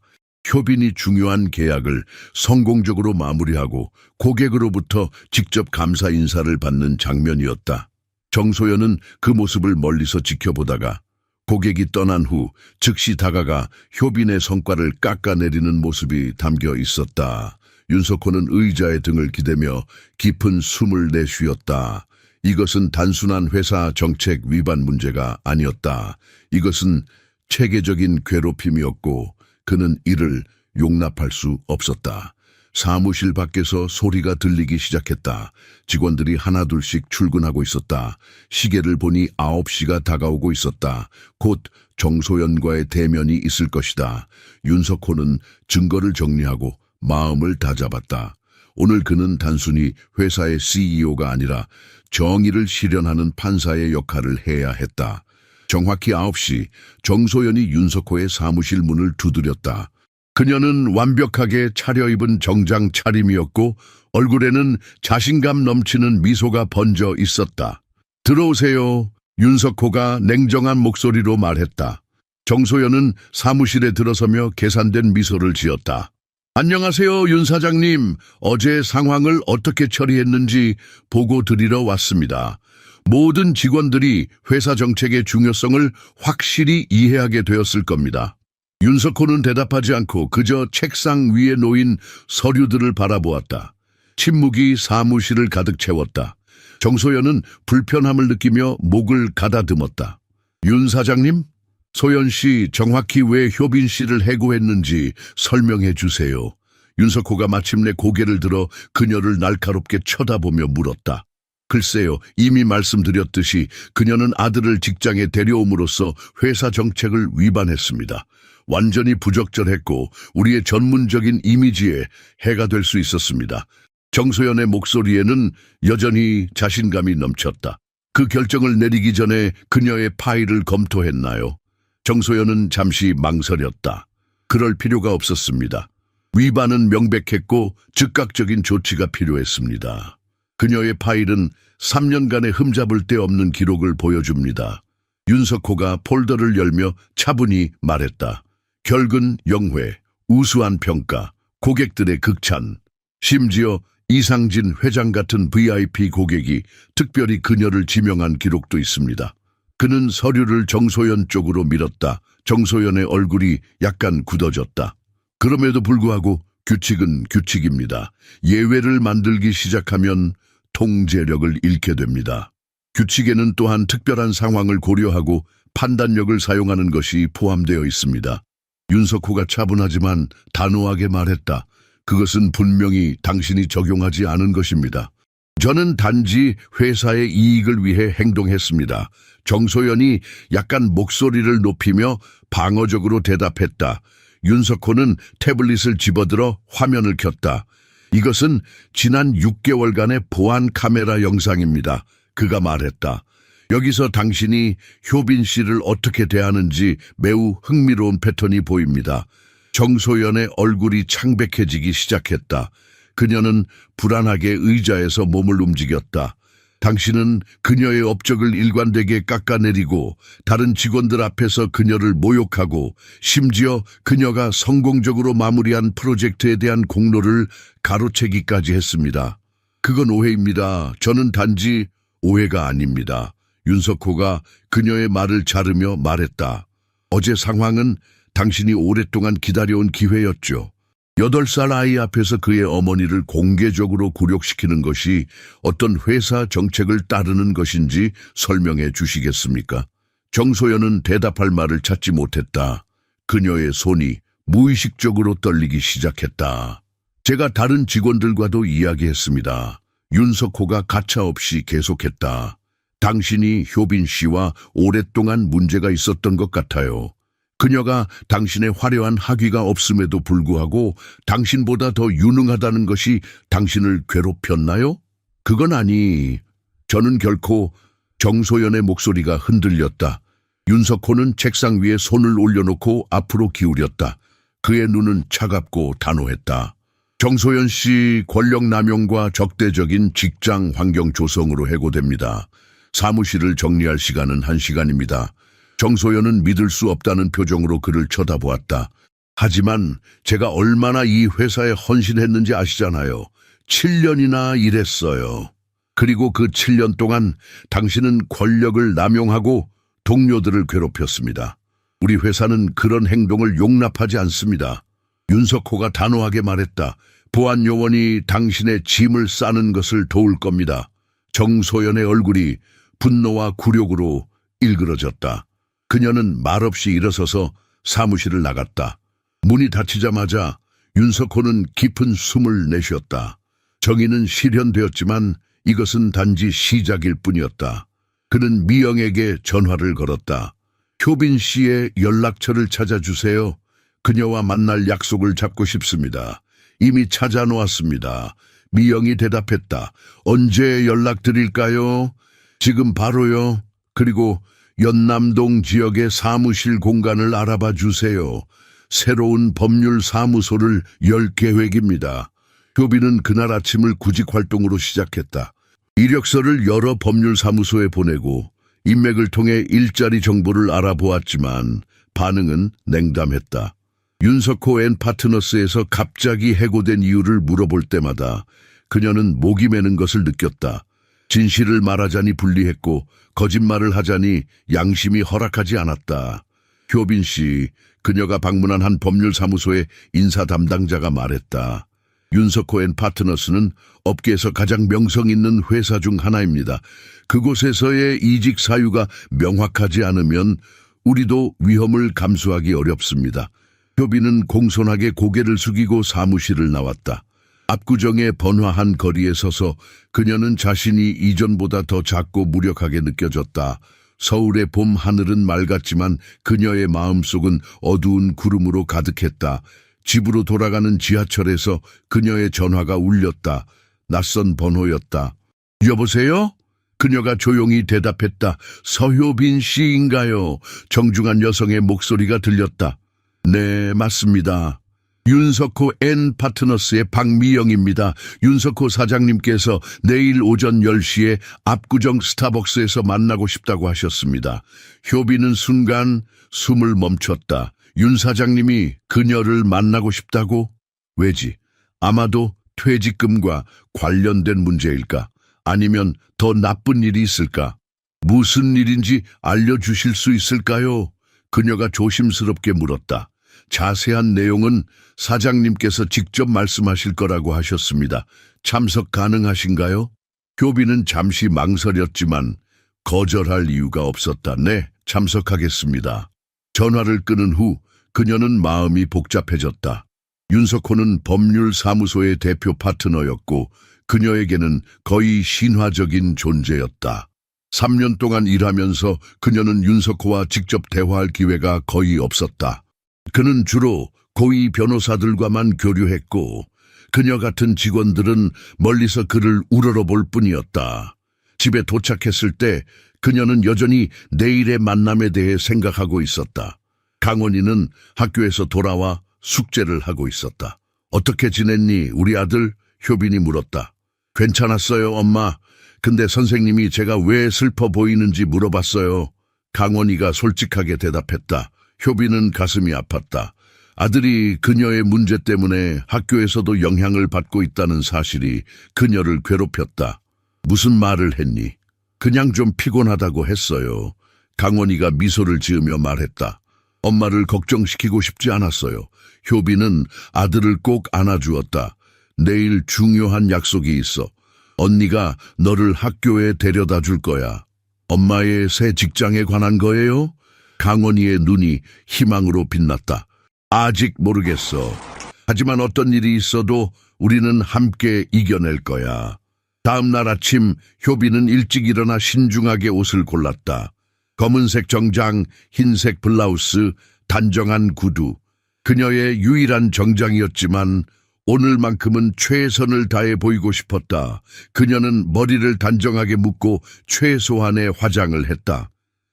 효빈이 중요한 계약을 성공적으로 마무리하고 고객으로부터 직접 감사 인사를 받는 장면이었다. 정소연은 그 모습을 멀리서 지켜보다가 고객이 떠난 후 즉시 다가가 효빈의 성과를 깎아내리는 모습이 담겨 있었다. 윤석호는 의자에 등을 기대며 깊은 숨을 내쉬었다. 이것은 단순한 회사 정책 위반 문제가 아니었다. 이것은 체계적인 괴롭힘이었고 그는 이를 용납할 수 없었다. 사무실 밖에서 소리가 들리기 시작했다. 직원들이 하나둘씩 출근하고 있었다. 시계를 보니 9시가 다가오고 있었다. 곧 정소연과의 대면이 있을 것이다. 윤석호는 증거를 정리하고 마음을 다잡았다. 오늘 그는 단순히 회사의 CEO가 아니라 정의를 실현하는 판사의 역할을 해야 했다. 정확히 9시 정소연이 윤석호의 사무실 문을 두드렸다. 그녀는 완벽하게 차려입은 정장 차림이었고 얼굴에는 자신감 넘치는 미소가 번져 있었다. 들어오세요. 윤석호가 냉정한 목소리로 말했다. 정소연은 사무실에 들어서며 계산된 미소를 지었다. 안녕하세요, 윤 사장님. 어제 상황을 어떻게 처리했는지 보고 드리러 왔습니다. 모든 직원들이 회사 정책의 중요성을 확실히 이해하게 되었을 겁니다. 윤석호는 대답하지 않고 그저 책상 위에 놓인 서류들을 바라보았다. 침묵이 사무실을 가득 채웠다. 정소연은 불편함을 느끼며 목을 가다듬었다. 윤 사장님? 소연 씨 정확히 왜 효빈 씨를 해고했는지 설명해 주세요. 윤석호가 마침내 고개를 들어 그녀를 날카롭게 쳐다보며 물었다. 글쎄요, 이미 말씀드렸듯이 그녀는 아들을 직장에 데려옴으로써 회사 정책을 위반했습니다. 완전히 부적절했고 우리의 전문적인 이미지에 해가 될 수 있었습니다. 정소연의 목소리에는 여전히 자신감이 넘쳤다. 그 결정을 내리기 전에 그녀의 파일을 검토했나요? 정소연은 잠시 망설였다. 그럴 필요가 없었습니다. 위반은 명백했고 즉각적인 조치가 필요했습니다. 그녀의 파일은 3년간의 흠잡을 데 없는 기록을 보여줍니다. 윤석호가 폴더를 열며 차분히 말했다. 결근 영회, 우수한 평가, 고객들의 극찬, 심지어 이상진 회장 같은 VIP 고객이 특별히 그녀를 지명한 기록도 있습니다. 그는 서류를 정소연 쪽으로 밀었다. 정소연의 얼굴이 약간 굳어졌다. 그럼에도 불구하고 규칙은 규칙입니다. 예외를 만들기 시작하면 통제력을 잃게 됩니다. 규칙에는 또한 특별한 상황을 고려하고 판단력을 사용하는 것이 포함되어 있습니다. 윤석호가 차분하지만 단호하게 말했다. 그것은 분명히 당신이 적용하지 않은 것입니다. 저는 단지 회사의 이익을 위해 행동했습니다. 정소연이 약간 목소리를 높이며 방어적으로 대답했다. 윤석호는 태블릿을 집어들어 화면을 켰다. 이것은 지난 6개월간의 보안 카메라 영상입니다. 그가 말했다. 여기서 당신이 효빈 씨를 어떻게 대하는지 매우 흥미로운 패턴이 보입니다. 정소연의 얼굴이 창백해지기 시작했다. 그녀는 불안하게 의자에서 몸을 움직였다. 당신은 그녀의 업적을 일관되게 깎아내리고 다른 직원들 앞에서 그녀를 모욕하고 심지어 그녀가 성공적으로 마무리한 프로젝트에 대한 공로를 가로채기까지 했습니다. 그건 오해입니다. 저는 단지 오해가 아닙니다. 윤석호가 그녀의 말을 자르며 말했다. 어제 상황은 당신이 오랫동안 기다려온 기회였죠. 8살 아이 앞에서 그의 어머니를 공개적으로 굴욕시키는 것이 어떤 회사 정책을 따르는 것인지 설명해 주시겠습니까? 정소연은 대답할 말을 찾지 못했다. 그녀의 손이 무의식적으로 떨리기 시작했다. 제가 다른 직원들과도 이야기했습니다. 윤석호가 가차없이 계속했다. 당신이 효빈 씨와 오랫동안 문제가 있었던 것 같아요. 그녀가 당신의 화려한 학위가 없음에도 불구하고 당신보다 더 유능하다는 것이 당신을 괴롭혔나요? 그건 아니. 저는 결코 정소연의 목소리가 흔들렸다. 윤석호는 책상 위에 손을 올려놓고 앞으로 기울였다. 그의 눈은 차갑고 단호했다. 정소연 씨 권력 남용과 적대적인 직장 환경 조성으로 해고됩니다. 사무실을 정리할 시간은 1시간입니다. 정소연은 믿을 수 없다는 표정으로 그를 쳐다보았다. 하지만 제가 얼마나 이 회사에 헌신했는지 아시잖아요. 7년이나 일했어요. 그리고 그 7년 동안 당신은 권력을 남용하고 동료들을 괴롭혔습니다. 우리 회사는 그런 행동을 용납하지 않습니다. 윤석호가 단호하게 말했다. 보안 요원이 당신의 짐을 싸는 것을 도울 겁니다. 정소연의 얼굴이 분노와 굴욕으로 일그러졌다. 그녀는 말없이 일어서서 사무실을 나갔다. 문이 닫히자마자 윤석호는 깊은 숨을 내쉬었다. 정의는 실현되었지만 이것은 단지 시작일 뿐이었다. 그는 미영에게 전화를 걸었다. 효빈 씨의 연락처를 찾아주세요. 그녀와 만날 약속을 잡고 싶습니다. 이미 찾아놓았습니다. 미영이 대답했다. 언제 연락드릴까요? 지금 바로요. 그리고 연남동 지역의 사무실 공간을 알아봐 주세요. 새로운 법률 사무소를 열 계획입니다. 효빈은 그날 아침을 구직 활동으로 시작했다. 이력서를 여러 법률 사무소에 보내고 인맥을 통해 일자리 정보를 알아보았지만 반응은 냉담했다. 윤석호 앤 파트너스에서 갑자기 해고된 이유를 물어볼 때마다 그녀는 목이 메는 것을 느꼈다. 진실을 말하자니 불리했고 거짓말을 하자니 양심이 허락하지 않았다. 효빈 씨, 그녀가 방문한 한 법률사무소의 인사 담당자가 말했다. 윤석호 앤 파트너스는 업계에서 가장 명성 있는 회사 중 하나입니다. 그곳에서의 이직 사유가 명확하지 않으면 우리도 위험을 감수하기 어렵습니다. 효빈은 공손하게 고개를 숙이고 사무실을 나왔다. 압구정의 번화한 거리에 서서 그녀는 자신이 이전보다 더 작고 무력하게 느껴졌다. 서울의 봄 하늘은 맑았지만 그녀의 마음속은 어두운 구름으로 가득했다. 집으로 돌아가는 지하철에서 그녀의 전화가 울렸다. 낯선 번호였다. 여보세요? 그녀가 조용히 대답했다. 서효빈 씨인가요? 정중한 여성의 목소리가 들렸다. 네, 맞습니다. 윤석호 앤 파트너스의 박미영입니다. 윤석호 사장님께서 내일 오전 10시에 압구정 스타벅스에서 만나고 싶다고 하셨습니다. 효빈은 순간 숨을 멈췄다. 윤 사장님이 그녀를 만나고 싶다고? 왜지? 아마도 퇴직금과 관련된 문제일까? 아니면 더 나쁜 일이 있을까? 무슨 일인지 알려주실 수 있을까요? 그녀가 조심스럽게 물었다. 자세한 내용은 사장님께서 직접 말씀하실 거라고 하셨습니다. 참석 가능하신가요? 효빈은 잠시 망설였지만 거절할 이유가 없었다. 네, 참석하겠습니다. 전화를 끊은 후 그녀는 마음이 복잡해졌다. 윤석호는 법률사무소의 대표 파트너였고 그녀에게는 거의 신화적인 존재였다. 3년 동안 일하면서 그녀는 윤석호와 직접 대화할 기회가 거의 없었다. 그는 주로 고위 변호사들과만 교류했고 그녀 같은 직원들은 멀리서 그를 우러러볼 뿐이었다. 집에 도착했을 때 그녀는 여전히 내일의 만남에 대해 생각하고 있었다. 강원이는 학교에서 돌아와 숙제를 하고 있었다. 어떻게 지냈니, 우리 아들? 효빈이 물었다. 괜찮았어요, 엄마. 근데 선생님이 제가 왜 슬퍼 보이는지 물어봤어요. 강원이가 솔직하게 대답했다. 효빈은 가슴이 아팠다. 아들이 그녀의 문제 때문에 학교에서도 영향을 받고 있다는 사실이 그녀를 괴롭혔다. 무슨 말을 했니? 그냥 좀 피곤하다고 했어요. 강원이가 미소를 지으며 말했다. 엄마를 걱정시키고 싶지 않았어요. 효빈은 아들을 꼭 안아주었다. 내일 중요한 약속이 있어. 언니가 너를 학교에 데려다 줄 거야. 엄마의 새 직장에 관한 거예요? 강원이의 눈이 희망으로 빛났다. 아직 모르겠어. 하지만 어떤 일이 있어도 우리는 함께 이겨낼 거야. 다음 날 아침 효빈은 일찍 일어나 신중하게 옷을 골랐다. 검은색 정장, 흰색 블라우스, 단정한 구두. 그녀의 유일한 정장이었지만 오늘만큼은 최선을 다해 보이고 싶었다. 그녀는 머리를 단정하게 묶고 최소한의 화장을 했다.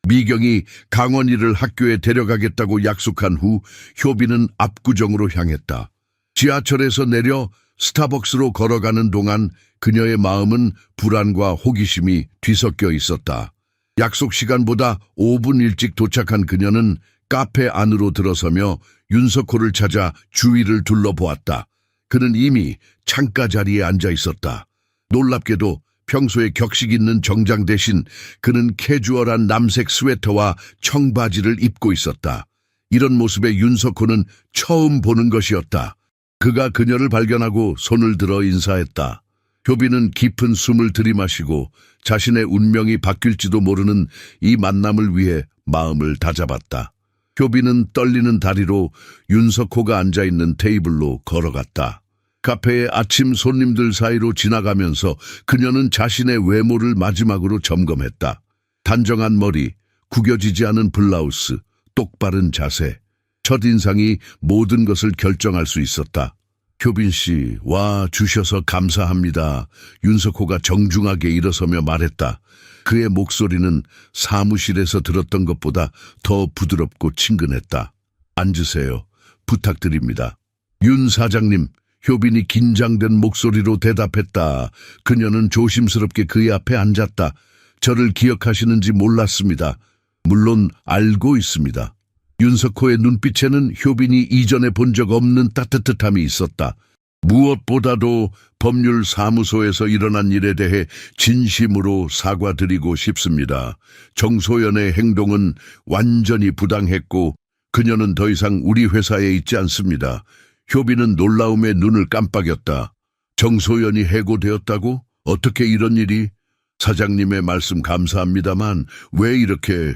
미경이 강원이를 학교에 데려가겠다고 약속한 후 효빈은 압구정으로 향했다. 지하철에서 내려 스타벅스로 걸어가는 동안 그녀의 마음은 불안과 호기심이 뒤섞여 있었다. 약속 시간보다 5분 일찍 도착한 그녀는 카페 안으로 들어서며 윤석호를 찾아 주위를 둘러보았다. 그는 이미 창가 자리에 앉아 있었다. 놀랍게도 평소에 격식 있는 정장 대신 그는 캐주얼한 남색 스웨터와 청바지를 입고 있었다. 이런 모습에 윤석호는 처음 보는 것이었다. 그가 그녀를 발견하고 손을 들어 인사했다. 효빈은 깊은 숨을 들이마시고 자신의 운명이 바뀔지도 모르는 이 만남을 위해 마음을 다잡았다. 효빈은 떨리는 다리로 윤석호가 앉아있는 테이블로 걸어갔다. 카페의 아침 손님들 사이로 지나가면서 그녀는 자신의 외모를 마지막으로 점검했다. 단정한 머리, 구겨지지 않은 블라우스, 똑바른 자세. 첫인상이 모든 것을 결정할 수 있었다. 효빈 씨, 와 주셔서 감사합니다. 윤석호가 정중하게 일어서며 말했다. 그의 목소리는 사무실에서 들었던 것보다 더 부드럽고 친근했다. 앉으세요. 부탁드립니다. 윤 사장님, 효빈이 긴장된 목소리로 대답했다. 그녀는 조심스럽게 그의 앞에 앉았다. 저를 기억하시는지 몰랐습니다. 물론 알고 있습니다. 윤석호의 눈빛에는 효빈이 이전에 본 적 없는 따뜻함이 있었다. 무엇보다도 법률사무소에서 일어난 일에 대해 진심으로 사과드리고 싶습니다. 정소연의 행동은 완전히 부당했고 그녀는 더 이상 우리 회사에 있지 않습니다. 효빈은 놀라움에 눈을 깜빡였다. 정소연이 해고되었다고? 어떻게 이런 일이? 사장님의 말씀 감사합니다만 왜 이렇게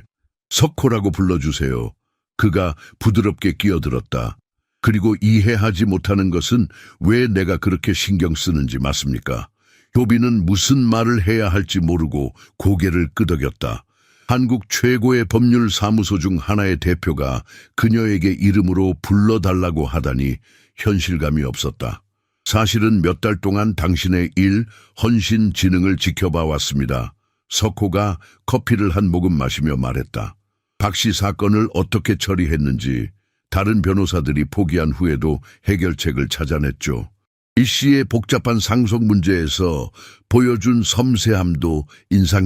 석호라고 불러주세요. 그가 부드럽게 끼어들었다. 그리고 이해하지 못하는 것은 왜 내가 그렇게 신경 쓰는지 맞습니까? 효빈은 무슨 말을 해야 할지 모르고 고개를 끄덕였다. 한국 최고의 법률사무소 중 하나의 대표가 그녀에게 이름으로 불러달라고 하다니 현실감이 없었다. 사실은 몇 달 동안 당신의 일, 헌신, 지능을 지켜봐 왔습니다. 석호가 커피를 한 모금 마시며 말했다. 박 씨 사건을 어떻게 처리했는지 다른 변호사들이 포기한 후에도 해결책을 찾아냈죠. 이 씨의 복잡한 상속 문제에서 보여준 섬세함도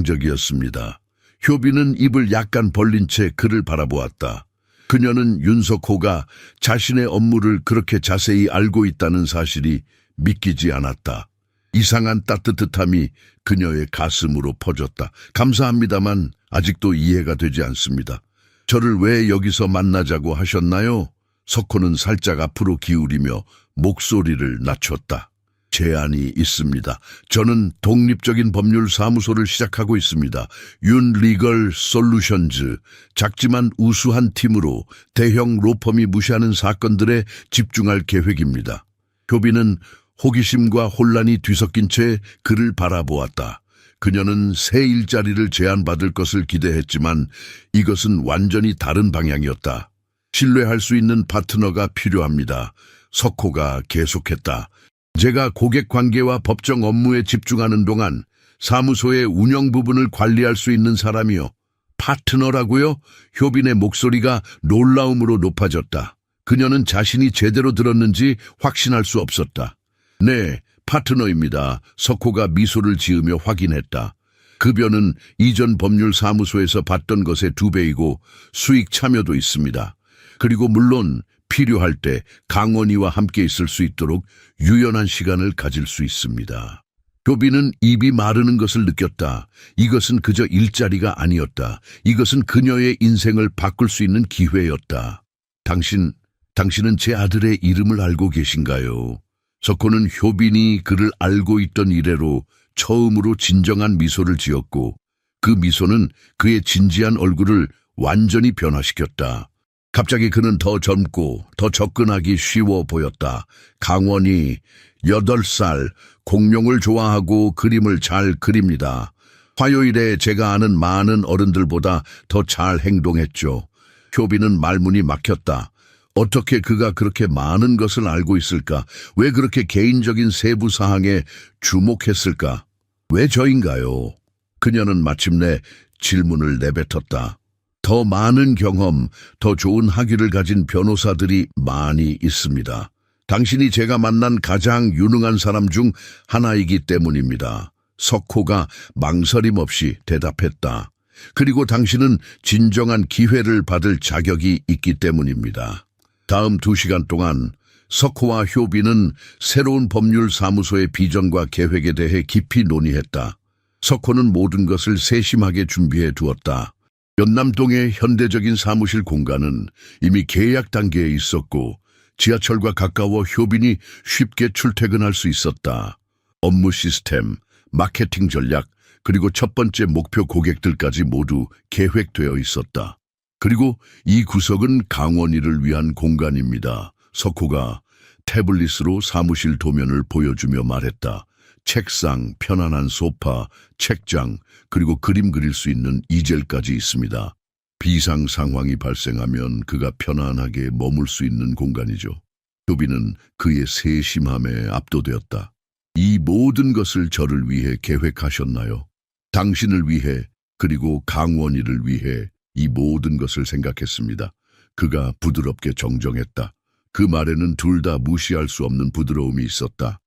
인상적이었습니다. 효빈은 입을 약간 벌린 채 그를 바라보았다. 그녀는 윤석호가 자신의 업무를 그렇게 자세히 알고 있다는 사실이 믿기지 않았다. 이상한 따뜻함이 그녀의 가슴으로 퍼졌다. 감사합니다만 아직도 이해가 되지 않습니다. 저를 왜 여기서 만나자고 하셨나요? 석호는 살짝 앞으로 기울이며 목소리를 낮췄다. 제안이 있습니다. 저는 독립적인 법률 사무소를 시작하고 있습니다. 윤 리걸 솔루션즈, 작지만 우수한 팀으로 대형 로펌이 무시하는 사건들에 집중할 계획입니다. 효빈은 호기심과 혼란이 뒤섞인 채 그를 바라보았다. 그녀는 새 일자리를 제안받을 것을 기대했지만 이것은 완전히 다른 방향이었다. 신뢰할 수 있는 파트너가 필요합니다. 석호가 계속했다. 제가 고객 관계와 법정 업무에 집중하는 동안 사무소의 운영 부분을 관리할 수 있는 사람이요. 파트너라고요? 효빈의 목소리가 놀라움으로 높아졌다. 그녀는 자신이 제대로 들었는지 확신할 수 없었다. 네, 파트너입니다. 석호가 미소를 지으며 확인했다. 급여는 이전 법률사무소에서 받던 것의 2배이고 수익 참여도 있습니다. 그리고 물론 필요할 때 강원이와 함께 있을 수 있도록 유연한 시간을 가질 수 있습니다. 효빈은 입이 마르는 것을 느꼈다. 이것은 그저 일자리가 아니었다. 이것은 그녀의 인생을 바꿀 수 있는 기회였다. 당신은 제 아들의 이름을 알고 계신가요? 석호는 효빈이 그를 알고 있던 이래로 처음으로 진정한 미소를 지었고 그 미소는 그의 진지한 얼굴을 완전히 변화시켰다. 갑자기 그는 더 젊고 더 접근하기 쉬워 보였다. 강원이 8살, 공룡을 좋아하고 그림을 잘 그립니다. 화요일에 제가 아는 많은 어른들보다 더 잘 행동했죠. 효빈은 말문이 막혔다. 어떻게 그가 그렇게 많은 것을 알고 있을까? 왜 그렇게 개인적인 세부 사항에 주목했을까? 왜 저인가요? 그녀는 마침내 질문을 내뱉었다. 더 많은 경험, 더 좋은 학위를 가진 변호사들이 많이 있습니다. 당신이 제가 만난 가장 유능한 사람 중 하나이기 때문입니다. 석호가 망설임 없이 대답했다. 그리고 당신은 진정한 기회를 받을 자격이 있기 때문입니다. 다음 2시간 동안 석호와 효빈은 새로운 법률사무소의 비전과 계획에 대해 깊이 논의했다. 석호는 모든 것을 세심하게 준비해 두었다. 연남동의 현대적인 사무실 공간은 이미 계약 단계에 있었고 지하철과 가까워 효빈이 쉽게 출퇴근할 수 있었다. 업무 시스템, 마케팅 전략, 그리고 첫 번째 목표 고객들까지 모두 계획되어 있었다. 그리고 이 구석은 강원이를 위한 공간입니다. 석호가 태블릿으로 사무실 도면을 보여주며 말했다. 책상, 편안한 소파, 책장, 그리고 그림 그릴 수 있는 이젤까지 있습니다. 비상 상황이 발생하면 그가 편안하게 머물 수 있는 공간이죠. 효빈은 그의 세심함에 압도되었다. 이 모든 것을 저를 위해 계획하셨나요? 당신을 위해, 그리고 강원이를 위해 이 모든 것을 생각했습니다. 그가 부드럽게 정정했다. 그 말에는 둘 다 무시할 수 없는 부드러움이 있었다.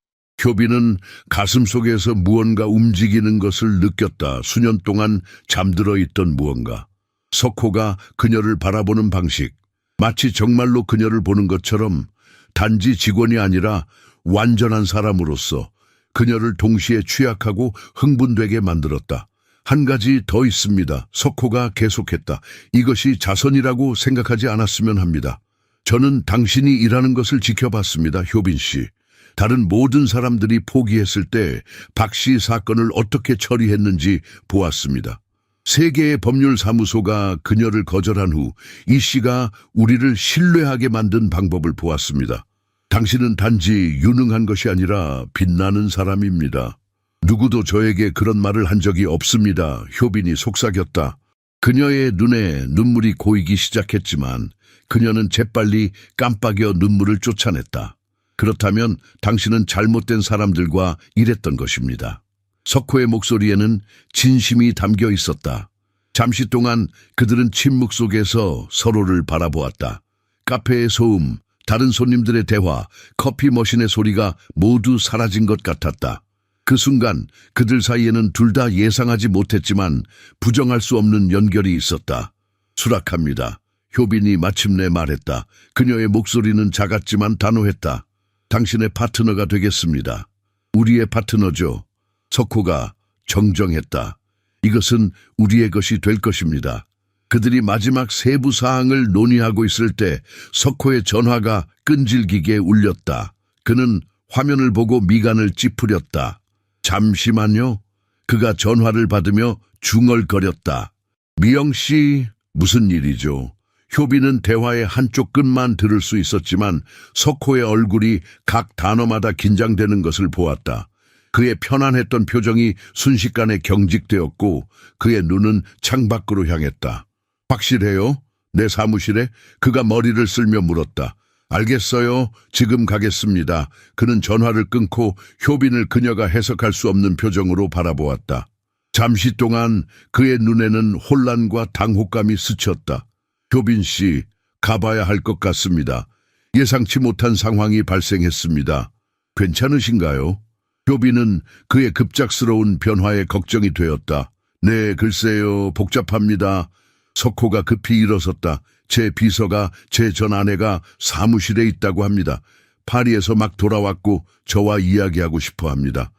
효빈은 가슴속에서 무언가 움직이는 것을 느꼈다. 수년 동안 잠들어 있던 무언가. 석호가 그녀를 바라보는 방식, 마치 정말로 그녀를 보는 것처럼 단지 직원이 아니라 완전한 사람으로서 그녀를 동시에 취약하고 흥분되게 만들었다. 한 가지 더 있습니다. 석호가 계속했다. 이것이 자선이라고 생각하지 않았으면 합니다. 저는 당신이 일하는 것을 지켜봤습니다, 효빈 씨. 다른 모든 사람들이 포기했을 때 박 씨 사건을 어떻게 처리했는지 보았습니다. 세 개의 법률사무소가 그녀를 거절한 후 이 씨가 우리를 신뢰하게 만든 방법을 보았습니다. 당신은 단지 유능한 것이 아니라 빛나는 사람입니다. 누구도 저에게 그런 말을 한 적이 없습니다. 효빈이 속삭였다. 그녀의 눈에 눈물이 고이기 시작했지만 그녀는 재빨리 깜빡여 눈물을 쫓아냈다. 그렇다면 당신은 잘못된 사람들과 일했던 것입니다. 석호의 목소리에는 진심이 담겨 있었다. 잠시 동안 그들은 침묵 속에서 서로를 바라보았다. 카페의 소음, 다른 손님들의 대화, 커피 머신의 소리가 모두 사라진 것 같았다. 그 순간 그들 사이에는 둘 다 예상하지 못했지만 부정할 수 없는 연결이 있었다. 수락합니다. 효빈이 마침내 말했다. 그녀의 목소리는 작았지만 단호했다. 당신의 파트너가 되겠습니다. 우리의 파트너죠. 석호가 정정했다. 이것은 우리의 것이 될 것입니다. 그들이 마지막 세부 사항을 논의하고 있을 때 석호의 전화가 끈질기게 울렸다. 그는 화면을 보고 미간을 찌푸렸다. 잠시만요. 그가 전화를 받으며 중얼거렸다. 미영 씨, 무슨 일이죠? 효빈은 대화의 한쪽 끝만 들을 수 있었지만 석호의 얼굴이 각 단어마다 긴장되는 것을 보았다. 그의 편안했던 표정이 순식간에 경직되었고 그의 눈은 창밖으로 향했다. 확실해요? 내 사무실에? 그가 머리를 쓸며 물었다. 알겠어요. 지금 가겠습니다. 그는 전화를 끊고 효빈을 그녀가 해석할 수 없는 표정으로 바라보았다. 잠시 동안 그의 눈에는 혼란과 당혹감이 스쳤다. 효빈 씨, 가봐야 할 것 같습니다. 예상치 못한 상황이 발생했습니다. 괜찮으신가요? 효빈은 그의 급작스러운 변화에 걱정이 되었다. 네, 글쎄요, 복잡합니다. 석호가 급히 일어섰다. 제 비서가 제 전 아내가 사무실에 있다고 합니다. 파리에서 막 돌아왔고 저와 이야기하고 싶어 합니다.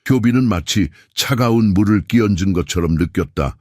효빈은 마치 차가운 물을 끼얹은 것처럼 느꼈다.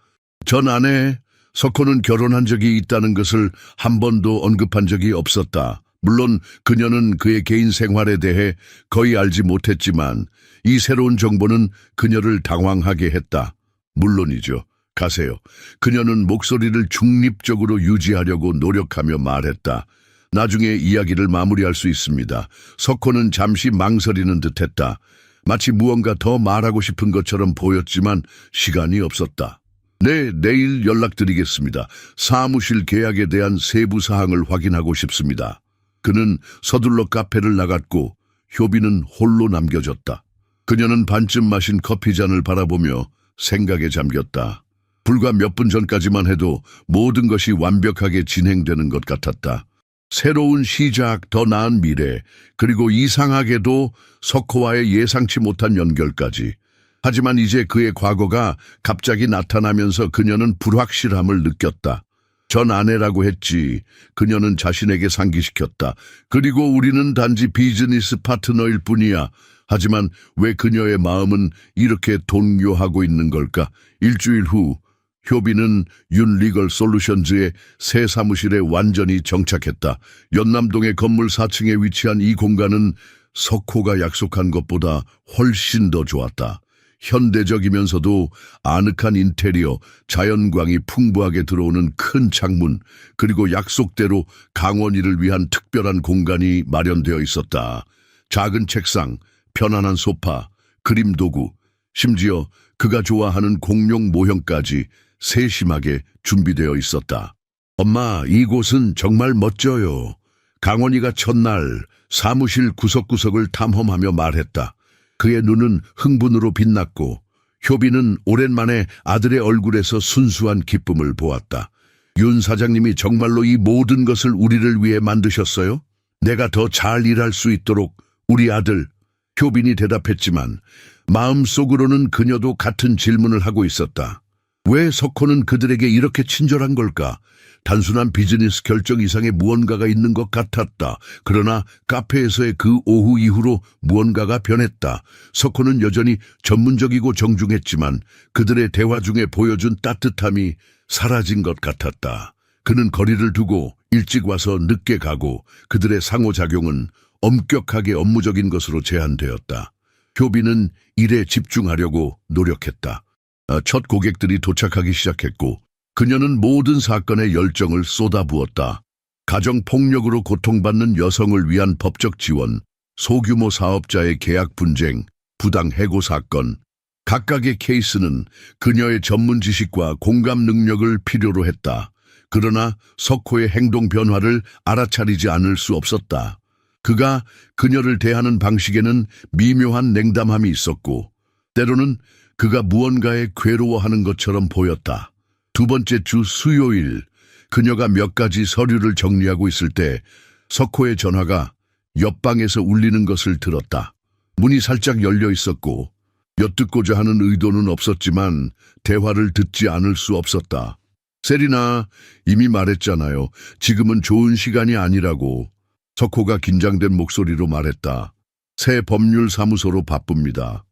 전 아내, 석호는 결혼한 적이 있다는 것을 한 번도 언급한 적이 없었다. 물론 그녀는 그의 개인 생활에 대해 거의 알지 못했지만 이 새로운 정보는 그녀를 당황하게 했다. 물론이죠. 가세요. 그녀는 목소리를 중립적으로 유지하려고 노력하며 말했다. 나중에 이야기를 마무리할 수 있습니다. 석호는 잠시 망설이는 듯했다. 마치 무언가 더 말하고 싶은 것처럼 보였지만 시간이 없었다. 네, 내일 연락드리겠습니다. 사무실 계약에 대한 세부 사항을 확인하고 싶습니다. 그는 서둘러 카페를 나갔고 효빈은 홀로 남겨졌다. 그녀는 반쯤 마신 커피잔을 바라보며 생각에 잠겼다. 불과 몇 분 전까지만 해도 모든 것이 완벽하게 진행되는 것 같았다. 새로운 시작, 더 나은 미래, 그리고 이상하게도 석호와의 예상치 못한 연결까지. 하지만 이제 그의 과거가 갑자기 나타나면서 그녀는 불확실함을 느꼈다. 전 아내라고 했지. 그녀는 자신에게 상기시켰다. 그리고 우리는 단지 비즈니스 파트너일 뿐이야. 하지만 왜 그녀의 마음은 이렇게 동요하고 있는 걸까? 일주일 후 효빈은 윤리걸 솔루션즈의 새 사무실에 완전히 정착했다. 연남동의 건물 4층에 위치한 이 공간은 석호가 약속한 것보다 훨씬 더 좋았다. 현대적이면서도 아늑한 인테리어, 자연광이 풍부하게 들어오는 큰 창문, 그리고 약속대로 강원이를 위한 특별한 공간이 마련되어 있었다. 작은 책상, 편안한 소파, 그림 도구, 심지어 그가 좋아하는 공룡 모형까지 세심하게 준비되어 있었다. 엄마, 이곳은 정말 멋져요. 강원이가 첫날 사무실 구석구석을 탐험하며 말했다. 그의 눈은 흥분으로 빛났고 효빈은 오랜만에 아들의 얼굴에서 순수한 기쁨을 보았다. 윤 사장님이 정말로 이 모든 것을 우리를 위해 만드셨어요? 내가 더 잘 일할 수 있도록 우리 아들. 효빈이 대답했지만 마음속으로는 그녀도 같은 질문을 하고 있었다. 왜 석호는 그들에게 이렇게 친절한 걸까? 단순한 비즈니스 결정 이상의 무언가가 있는 것 같았다. 그러나 카페에서의 그 오후 이후로 무언가가 변했다. 석호는 여전히 전문적이고 정중했지만 그들의 대화 중에 보여준 따뜻함이 사라진 것 같았다. 그는 거리를 두고 일찍 와서 늦게 가고 그들의 상호작용은 엄격하게 업무적인 것으로 제한되었다. 효빈은 일에 집중하려고 노력했다. 첫 고객들이 도착하기 시작했고 그녀는 모든 사건에 열정을 쏟아부었다. 가정폭력으로 고통받는 여성을 위한 법적 지원, 소규모 사업자의 계약 분쟁, 부당 해고 사건. 각각의 케이스는 그녀의 전문 지식과 공감 능력을 필요로 했다. 그러나 석호의 행동 변화를 알아차리지 않을 수 없었다. 그가 그녀를 대하는 방식에는 미묘한 냉담함이 있었고 때로는 그가 무언가에 괴로워하는 것처럼 보였다. 두 번째 주 수요일, 그녀가 몇 가지 서류를 정리하고 있을 때 석호의 전화가 옆방에서 울리는 것을 들었다. 문이 살짝 열려 있었고 엿듣고자 하는 의도는 없었지만 대화를 듣지 않을 수 없었다. 세리나, 이미 말했잖아요. 지금은 좋은 시간이 아니라고. 석호가 긴장된 목소리로 말했다. 새 법률 사무소로 바쁩니다.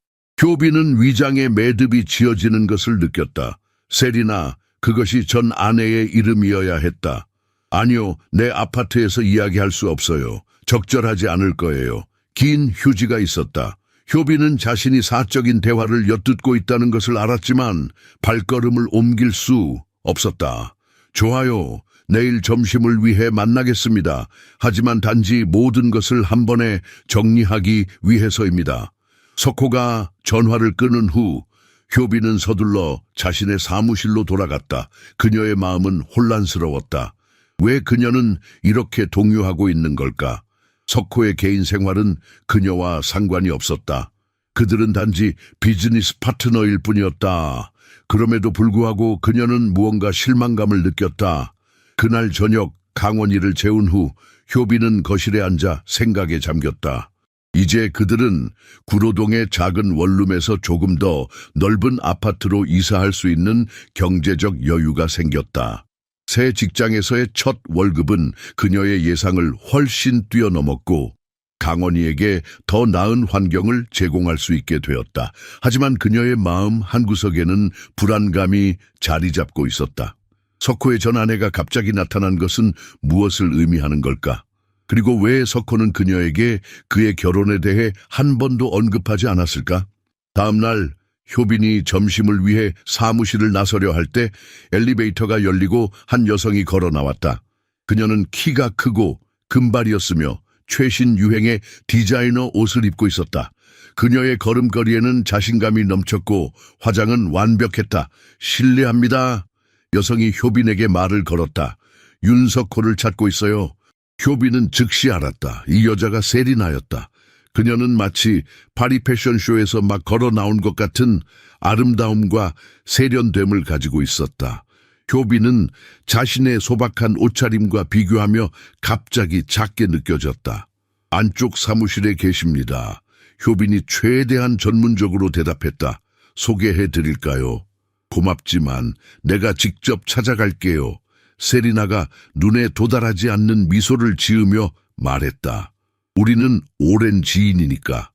효빈은 위장에 매듭이 지어지는 것을 느꼈다. 세리나, 그것이 전 아내의 이름이어야 했다. 아니요, 내 아파트에서 이야기할 수 없어요. 적절하지 않을 거예요. 긴 휴지가 있었다. 효빈은 자신이 사적인 대화를 엿듣고 있다는 것을 알았지만 발걸음을 옮길 수 없었다. 좋아요. 내일 점심을 위해 만나겠습니다. 하지만 단지 모든 것을 한 번에 정리하기 위해서입니다. 석호가 전화를 끊은 후 효빈은 서둘러 자신의 사무실로 돌아갔다. 그녀의 마음은 혼란스러웠다. 왜 그녀는 이렇게 동요하고 있는 걸까? 석호의 개인 생활은 그녀와 상관이 없었다. 그들은 단지 비즈니스 파트너일 뿐이었다. 그럼에도 불구하고 그녀는 무언가 실망감을 느꼈다. 그날 저녁 강원이를 재운 후 효빈은 거실에 앉아 생각에 잠겼다. 이제 그들은 구로동의 작은 원룸에서 조금 더 넓은 아파트로 이사할 수 있는 경제적 여유가 생겼다. 새 직장에서의 첫 월급은 그녀의 예상을 훨씬 뛰어넘었고 강원이에게 더 나은 환경을 제공할 수 있게 되었다. 하지만 그녀의 마음 한구석에는 불안감이 자리 잡고 있었다. 석호의 전 아내가 갑자기 나타난 것은 무엇을 의미하는 걸까? 그리고 왜 석호는 그녀에게 그의 결혼에 대해 한 번도 언급하지 않았을까? 다음 날 효빈이 점심을 위해 사무실을 나서려 할 때 엘리베이터가 열리고 한 여성이 걸어 나왔다. 그녀는 키가 크고 금발이었으며 최신 유행의 디자이너 옷을 입고 있었다. 그녀의 걸음걸이에는 자신감이 넘쳤고 화장은 완벽했다. 실례합니다. 여성이 효빈에게 말을 걸었다. 윤석호를 찾고 있어요. 효빈은 즉시 알았다. 이 여자가 세리나였다. 그녀는 마치 파리 패션쇼에서 막 걸어 나온 것 같은 아름다움과 세련됨을 가지고 있었다. 효빈은 자신의 소박한 옷차림과 비교하며 갑자기 작게 느껴졌다. 안쪽 사무실에 계십니다. 효빈이 최대한 전문적으로 대답했다. 소개해 드릴까요? 고맙지만 내가 직접 찾아갈게요. 세리나가 눈에 도달하지 않는 미소를 지으며 말했다. 우리는 오랜 지인이니까.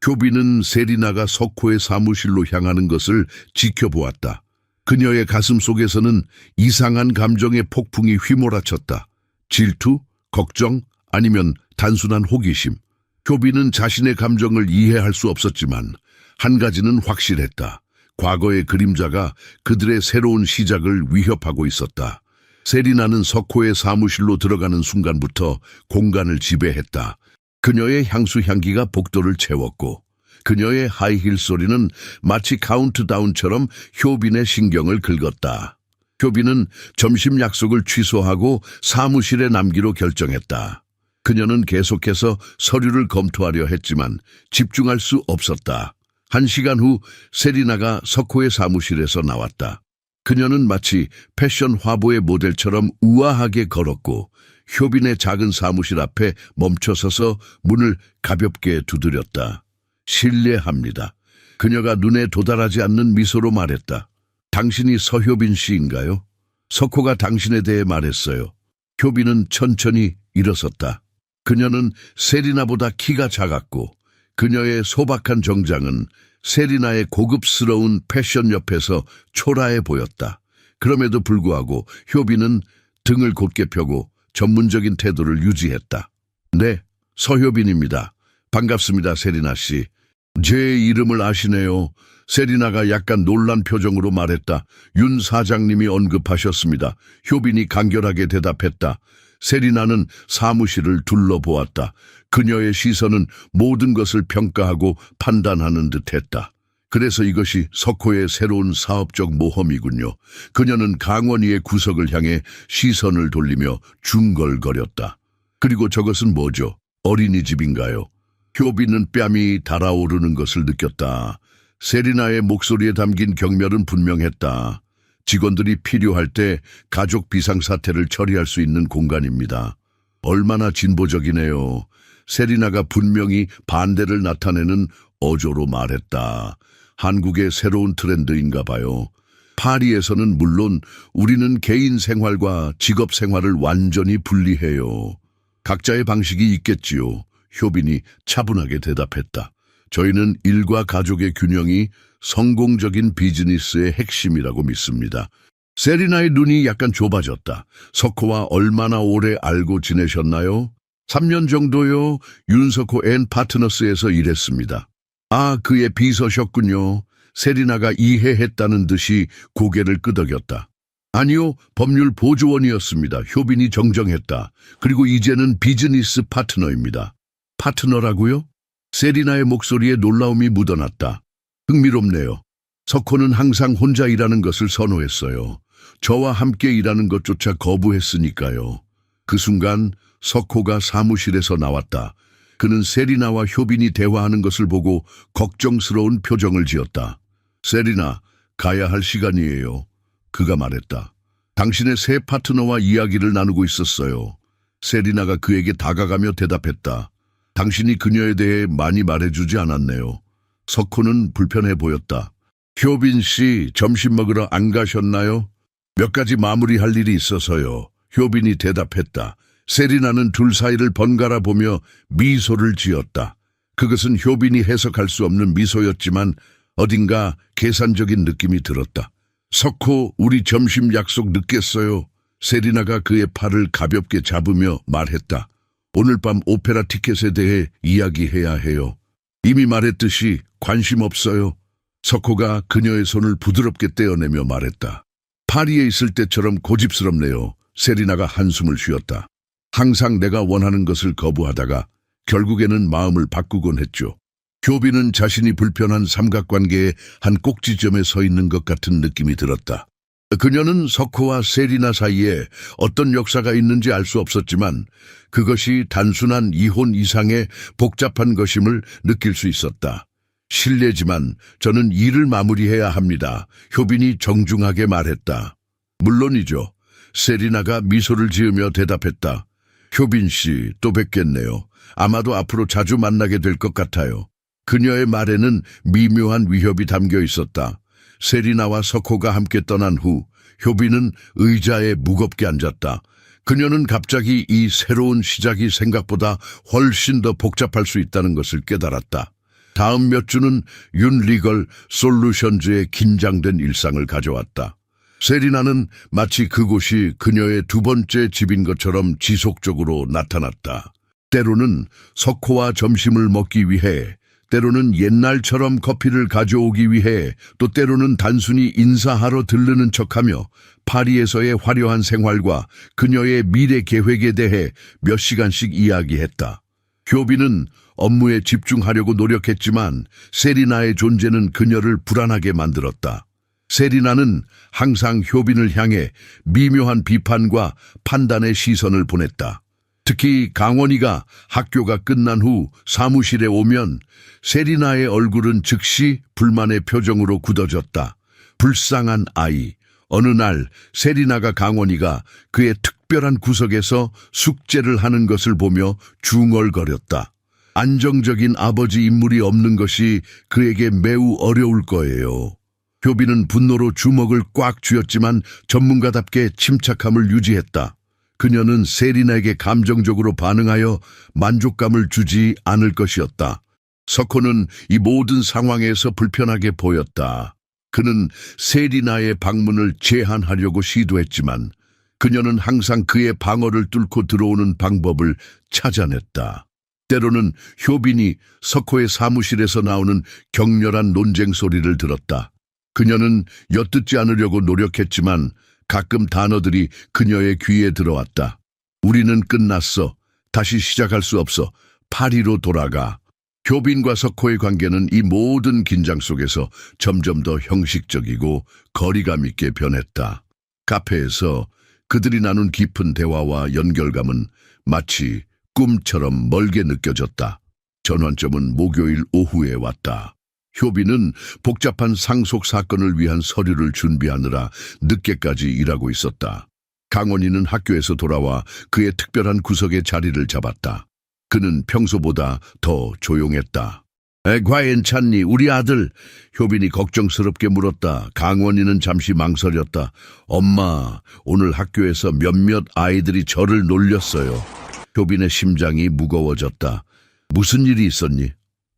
효빈은 세리나가 석호의 사무실로 향하는 것을 지켜보았다. 그녀의 가슴 속에서는 이상한 감정의 폭풍이 휘몰아쳤다. 질투, 걱정, 아니면 단순한 호기심. 효빈은 자신의 감정을 이해할 수 없었지만 한 가지는 확실했다. 과거의 그림자가 그들의 새로운 시작을 위협하고 있었다. 세리나는 석호의 사무실로 들어가는 순간부터 공간을 지배했다. 그녀의 향수 향기가 복도를 채웠고 그녀의 하이힐 소리는 마치 카운트다운처럼 효빈의 신경을 긁었다. 효빈은 점심 약속을 취소하고 사무실에 남기로 결정했다. 그녀는 계속해서 서류를 검토하려 했지만 집중할 수 없었다. 1시간 후 세리나가 석호의 사무실에서 나왔다. 그녀는 마치 패션 화보의 모델처럼 우아하게 걸었고 효빈의 작은 사무실 앞에 멈춰서서 문을 가볍게 두드렸다. 실례합니다. 그녀가 눈에 도달하지 않는 미소로 말했다. 당신이 서효빈 씨인가요? 석호가 당신에 대해 말했어요. 효빈은 천천히 일어섰다. 그녀는 세리나보다 키가 작았고 그녀의 소박한 정장은 세리나의 고급스러운 패션 옆에서 초라해 보였다. 그럼에도 불구하고 효빈은 등을 곧게 펴고 전문적인 태도를 유지했다. 네, 서효빈입니다. 반갑습니다, 세리나 씨. 제 이름을 아시네요. 세리나가 약간 놀란 표정으로 말했다. 윤 사장님이 언급하셨습니다. 효빈이 간결하게 대답했다. 세리나는 사무실을 둘러보았다. 그녀의 시선은 모든 것을 평가하고 판단하는 듯했다. 그래서 이것이 석호의 새로운 사업적 모험이군요. 그녀는 강원이의 구석을 향해 시선을 돌리며 중걸거렸다. 그리고 저것은 뭐죠? 어린이집인가요? 효빈은 뺨이 달아오르는 것을 느꼈다. 세리나의 목소리에 담긴 경멸은 분명했다. 직원들이 필요할 때 가족 비상사태를 처리할 수 있는 공간입니다. 얼마나 진보적이네요. 세리나가 분명히 반대를 나타내는 어조로 말했다. 한국의 새로운 트렌드인가 봐요. 파리에서는 물론 우리는 개인 생활과 직업 생활을 완전히 분리해요. 각자의 방식이 있겠지요. 효빈이 차분하게 대답했다. 저희는 일과 가족의 균형이 성공적인 비즈니스의 핵심이라고 믿습니다. 세리나의 눈이 약간 좁아졌다. 석호와 얼마나 오래 알고 지내셨나요? 3년 정도요. 윤석호 앤 파트너스에서 일했습니다. 아, 그의 비서셨군요. 세리나가 이해했다는 듯이 고개를 끄덕였다. 아니요, 법률 보조원이었습니다. 효빈이 정정했다. 그리고 이제는 비즈니스 파트너입니다. 파트너라고요? 세리나의 목소리에 놀라움이 묻어났다. 흥미롭네요. 석호는 항상 혼자 일하는 것을 선호했어요. 저와 함께 일하는 것조차 거부했으니까요. 그 순간 석호가 사무실에서 나왔다. 그는 세리나와 효빈이 대화하는 것을 보고 걱정스러운 표정을 지었다. 세리나, 가야 할 시간이에요. 그가 말했다. 당신의 새 파트너와 이야기를 나누고 있었어요. 세리나가 그에게 다가가며 대답했다. 당신이 그녀에 대해 많이 말해주지 않았네요. 석호는 불편해 보였다. 효빈 씨, 점심 먹으러 안 가셨나요? 몇 가지 마무리할 일이 있어서요. 효빈이 대답했다. 세리나는 둘 사이를 번갈아 보며 미소를 지었다. 그것은 효빈이 해석할 수 없는 미소였지만 어딘가 계산적인 느낌이 들었다. 석호, 우리 점심 약속 늦겠어요. 세리나가 그의 팔을 가볍게 잡으며 말했다. 오늘 밤 오페라 티켓에 대해 이야기해야 해요. 이미 말했듯이 관심 없어요. 석호가 그녀의 손을 부드럽게 떼어내며 말했다. 파리에 있을 때처럼 고집스럽네요. 세리나가 한숨을 쉬었다. 항상 내가 원하는 것을 거부하다가 결국에는 마음을 바꾸곤 했죠. 효빈은 자신이 불편한 삼각관계의 한 꼭지점에 서 있는 것 같은 느낌이 들었다. 그녀는 석호와 세리나 사이에 어떤 역사가 있는지 알 수 없었지만 그것이 단순한 이혼 이상의 복잡한 것임을 느낄 수 있었다. 실례지만 저는 일을 마무리해야 합니다. 효빈이 정중하게 말했다. 물론이죠. 세리나가 미소를 지으며 대답했다. 효빈 씨, 또 뵙겠네요. 아마도 앞으로 자주 만나게 될 것 같아요. 그녀의 말에는 미묘한 위협이 담겨 있었다. 세리나와 석호가 함께 떠난 후 효빈은 의자에 무겁게 앉았다. 그녀는 갑자기 이 새로운 시작이 생각보다 훨씬 더 복잡할 수 있다는 것을 깨달았다. 다음 몇 주는 윤리걸 솔루션즈의 긴장된 일상을 가져왔다. 세리나는 마치 그곳이 그녀의 두 번째 집인 것처럼 지속적으로 나타났다. 때로는 석호와 점심을 먹기 위해, 때로는 옛날처럼 커피를 가져오기 위해, 또 때로는 단순히 인사하러 들르는 척하며 파리에서의 화려한 생활과 그녀의 미래 계획에 대해 몇 시간씩 이야기했다. 효빈은 업무에 집중하려고 노력했지만 세리나의 존재는 그녀를 불안하게 만들었다. 세리나는 항상 효빈을 향해 미묘한 비판과 판단의 시선을 보냈다. 특히 강원이가 학교가 끝난 후 사무실에 오면 세리나의 얼굴은 즉시 불만의 표정으로 굳어졌다. 불쌍한 아이. 어느 날 세리나가 강원이가 그의 특별한 구석에서 숙제를 하는 것을 보며 중얼거렸다. 안정적인 아버지 인물이 없는 것이 그에게 매우 어려울 거예요. 효빈은 분노로 주먹을 꽉 쥐었지만 전문가답게 침착함을 유지했다. 그녀는 세리나에게 감정적으로 반응하여 만족감을 주지 않을 것이었다. 석호는 이 모든 상황에서 불편하게 보였다. 그는 세리나의 방문을 제한하려고 시도했지만 그녀는 항상 그의 방어를 뚫고 들어오는 방법을 찾아냈다. 때로는 효빈이 석호의 사무실에서 나오는 격렬한 논쟁 소리를 들었다. 그녀는 엿듣지 않으려고 노력했지만 가끔 단어들이 그녀의 귀에 들어왔다. 우리는 끝났어. 다시 시작할 수 없어. 파리로 돌아가. 효빈과 석호의 관계는 이 모든 긴장 속에서 점점 더 형식적이고 거리감 있게 변했다. 카페에서 그들이 나눈 깊은 대화와 연결감은 마치 꿈처럼 멀게 느껴졌다. 전환점은 목요일 오후에 왔다. 효빈은 복잡한 상속 사건을 위한 서류를 준비하느라 늦게까지 일하고 있었다. 강원이는 학교에서 돌아와 그의 특별한 구석에 자리를 잡았다. 그는 평소보다 더 조용했다. 괜찮니? 우리 아들? 효빈이 걱정스럽게 물었다. 강원이는 잠시 망설였다. 엄마, 오늘 학교에서 몇몇 아이들이 저를 놀렸어요. 효빈의 심장이 무거워졌다. 무슨 일이 있었니?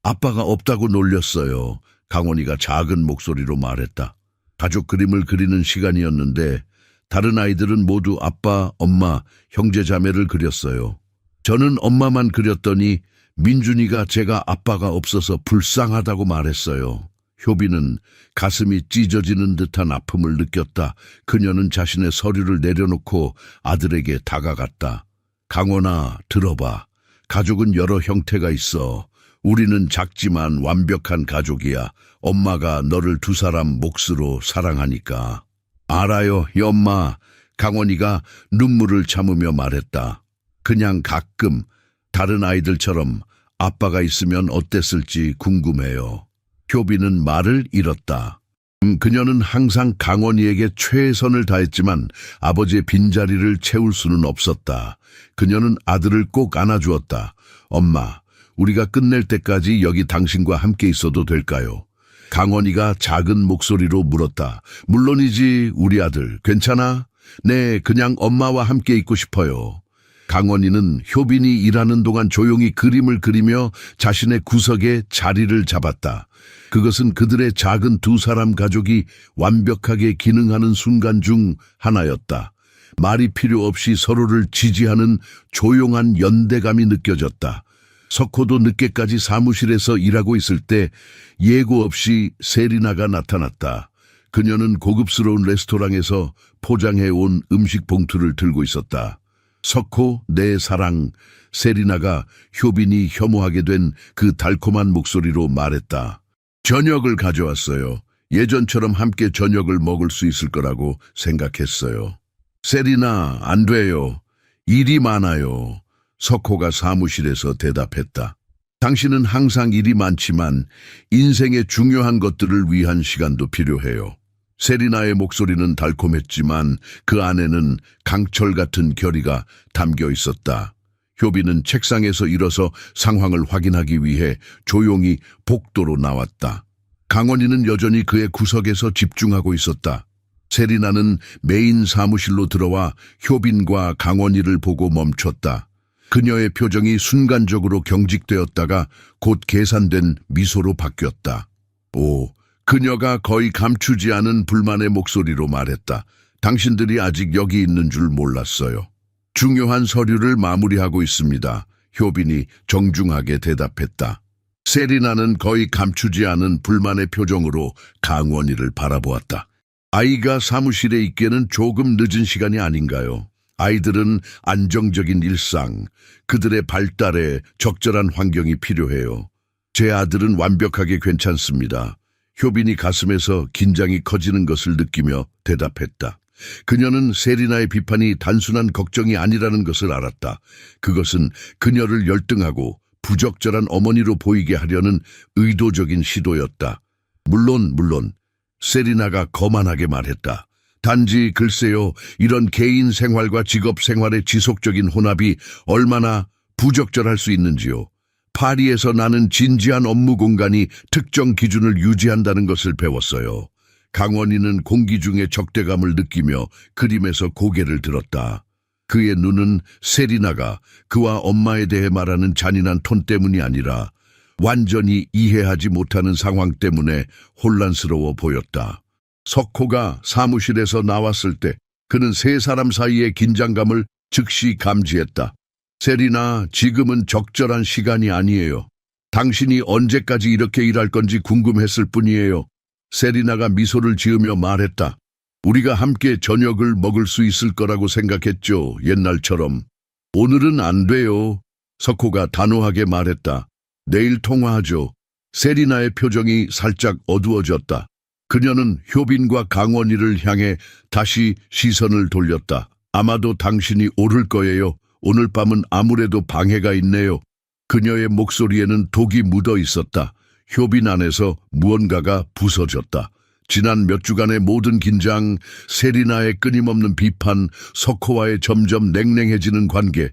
아빠가 없다고 놀렸어요. 강원이가 작은 목소리로 말했다. 가족 그림을 그리는 시간이었는데 다른 아이들은 모두 아빠, 엄마, 형제 자매를 그렸어요. 저는 엄마만 그렸더니 민준이가 제가 아빠가 없어서 불쌍하다고 말했어요. 효빈은 가슴이 찢어지는 듯한 아픔을 느꼈다. 그녀는 자신의 서류를 내려놓고 아들에게 다가갔다. 강원아, 들어봐. 가족은 여러 형태가 있어. 우리는 작지만 완벽한 가족이야. 엄마가 너를 두 사람 몫으로 사랑하니까. 알아요, 엄마. 강원이가 눈물을 참으며 말했다. 그냥 가끔 다른 아이들처럼 아빠가 있으면 어땠을지 궁금해요. 효빈은 말을 잃었다. 그녀는 항상 강원이에게 최선을 다했지만 아버지의 빈자리를 채울 수는 없었다. 그녀는 아들을 꼭 안아주었다. 엄마, 우리가 끝낼 때까지 여기 당신과 함께 있어도 될까요? 강원이가 작은 목소리로 물었다. 물론이지, 우리 아들. 괜찮아? 네, 그냥 엄마와 함께 있고 싶어요. 강원이는 효빈이 일하는 동안 조용히 그림을 그리며 자신의 구석에 자리를 잡았다. 그것은 그들의 작은 두 사람 가족이 완벽하게 기능하는 순간 중 하나였다. 말이 필요 없이 서로를 지지하는 조용한 연대감이 느껴졌다. 석호도 늦게까지 사무실에서 일하고 있을 때 예고 없이 세리나가 나타났다. 그녀는 고급스러운 레스토랑에서 포장해온 음식 봉투를 들고 있었다. 석호, 내 사랑, 세리나가 효빈이 혐오하게 된 그 달콤한 목소리로 말했다. 저녁을 가져왔어요. 예전처럼 함께 저녁을 먹을 수 있을 거라고 생각했어요. 세리나, 안 돼요. 일이 많아요. 석호가 사무실에서 대답했다. 당신은 항상 일이 많지만 인생의 중요한 것들을 위한 시간도 필요해요. 세리나의 목소리는 달콤했지만 그 안에는 강철 같은 결의가 담겨 있었다. 효빈은 책상에서 일어서 상황을 확인하기 위해 조용히 복도로 나왔다. 강원이는 여전히 그의 구석에서 집중하고 있었다. 세리나는 메인 사무실로 들어와 효빈과 강원이를 보고 멈췄다. 그녀의 표정이 순간적으로 경직되었다가 곧 계산된 미소로 바뀌었다. 그녀가 거의 감추지 않은 불만의 목소리로 말했다. 당신들이 아직 여기 있는 줄 몰랐어요. 중요한 서류를 마무리하고 있습니다. 효빈이 정중하게 대답했다. 세리나는 거의 감추지 않은 불만의 표정으로 강원이를 바라보았다. 아이가 사무실에 있기에는 조금 늦은 시간이 아닌가요? 아이들은 안정적인 일상, 그들의 발달에 적절한 환경이 필요해요. 제 아들은 완벽하게 괜찮습니다. 효빈이 가슴에서 긴장이 커지는 것을 느끼며 대답했다. 그녀는 세리나의 비판이 단순한 걱정이 아니라는 것을 알았다. 그것은 그녀를 열등하고 부적절한 어머니로 보이게 하려는 의도적인 시도였다. 물론, 세리나가 거만하게 말했다. 단지 글쎄요, 이런 개인 생활과 직업 생활의 지속적인 혼합이 얼마나 부적절할 수 있는지요. 파리에서 나는 진지한 업무 공간이 특정 기준을 유지한다는 것을 배웠어요. 강원이는 공기 중에 적대감을 느끼며 그림에서 고개를 들었다. 그의 눈은 세리나가 그와 엄마에 대해 말하는 잔인한 톤 때문이 아니라 완전히 이해하지 못하는 상황 때문에 혼란스러워 보였다. 석호가 사무실에서 나왔을 때 그는 세 사람 사이의 긴장감을 즉시 감지했다. 세리나, 지금은 적절한 시간이 아니에요. 당신이 언제까지 이렇게 일할 건지 궁금했을 뿐이에요. 세리나가 미소를 지으며 말했다. 우리가 함께 저녁을 먹을 수 있을 거라고 생각했죠, 옛날처럼. 오늘은 안 돼요. 석호가 단호하게 말했다. 내일 통화하죠. 세리나의 표정이 살짝 어두워졌다. 그녀는 효빈과 강원이를 향해 다시 시선을 돌렸다. 아마도 당신이 오를 거예요. 오늘 밤은 아무래도 방해가 있네요. 그녀의 목소리에는 독이 묻어 있었다. 효빈 안에서 무언가가 부서졌다. 지난 몇 주간의 모든 긴장, 세리나의 끊임없는 비판, 석호와의 점점 냉랭해지는 관계,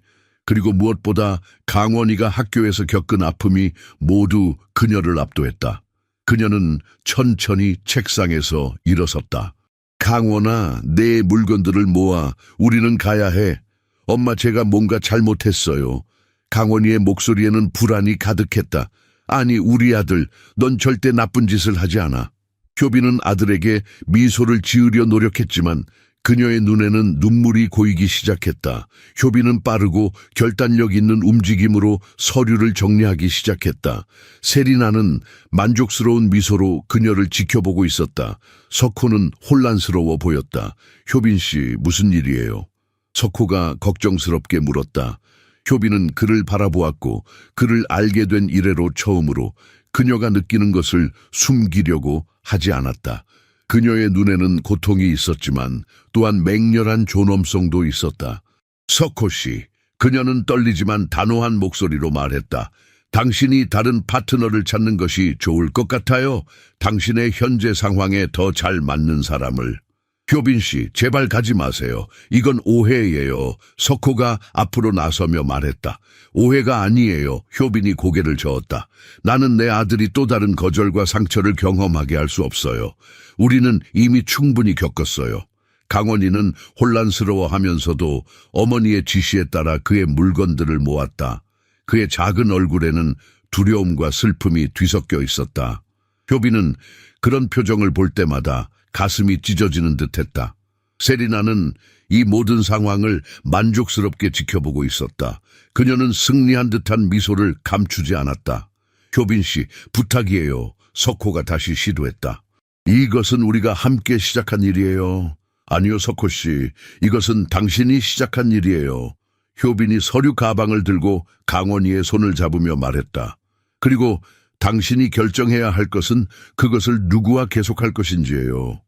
그리고 무엇보다 강원이가 학교에서 겪은 아픔이 모두 그녀를 압도했다. 그녀는 천천히 책상에서 일어섰다. 강원아, 내 물건들을 모아. 우리는 가야 해. 엄마, 제가 뭔가 잘못했어요. 강원이의 목소리에는 불안이 가득했다. 아니, 우리 아들, 넌 절대 나쁜 짓을 하지 않아. 효빈은 아들에게 미소를 지으려 노력했지만 그녀의 눈에는 눈물이 고이기 시작했다. 효빈은 빠르고 결단력 있는 움직임으로 서류를 정리하기 시작했다. 세리나는 만족스러운 미소로 그녀를 지켜보고 있었다. 석호는 혼란스러워 보였다. 효빈 씨, 무슨 일이에요? 석호가 걱정스럽게 물었다. 효빈은 그를 바라보았고 그를 알게 된 이래로 처음으로 그녀가 느끼는 것을 숨기려고 하지 않았다. 그녀의 눈에는 고통이 있었지만 또한 맹렬한 존엄성도 있었다. 석호 씨, 그녀는 떨리지만 단호한 목소리로 말했다. 당신이 다른 파트너를 찾는 것이 좋을 것 같아요. 당신의 현재 상황에 더 잘 맞는 사람을. 효빈 씨, 제발 가지 마세요. 이건 오해예요. 석호가 앞으로 나서며 말했다. 오해가 아니에요. 효빈이 고개를 저었다. 나는 내 아들이 또 다른 거절과 상처를 경험하게 할 수 없어요. 우리는 이미 충분히 겪었어요. 강원이는 혼란스러워하면서도 어머니의 지시에 따라 그의 물건들을 모았다. 그의 작은 얼굴에는 두려움과 슬픔이 뒤섞여 있었다. 효빈은 그런 표정을 볼 때마다 가슴이 찢어지는 듯했다. 세리나는 이 모든 상황을 만족스럽게 지켜보고 있었다. 그녀는 승리한 듯한 미소를 감추지 않았다. 효빈 씨, 부탁이에요. 석호가 다시 시도했다. 이것은 우리가 함께 시작한 일이에요. 아니요, 석호 씨. 이것은 당신이 시작한 일이에요. 효빈이 서류 가방을 들고 강원이의 손을 잡으며 말했다. 그리고 당신이 결정해야 할 것은 그것을 누구와 계속할 것인지예요.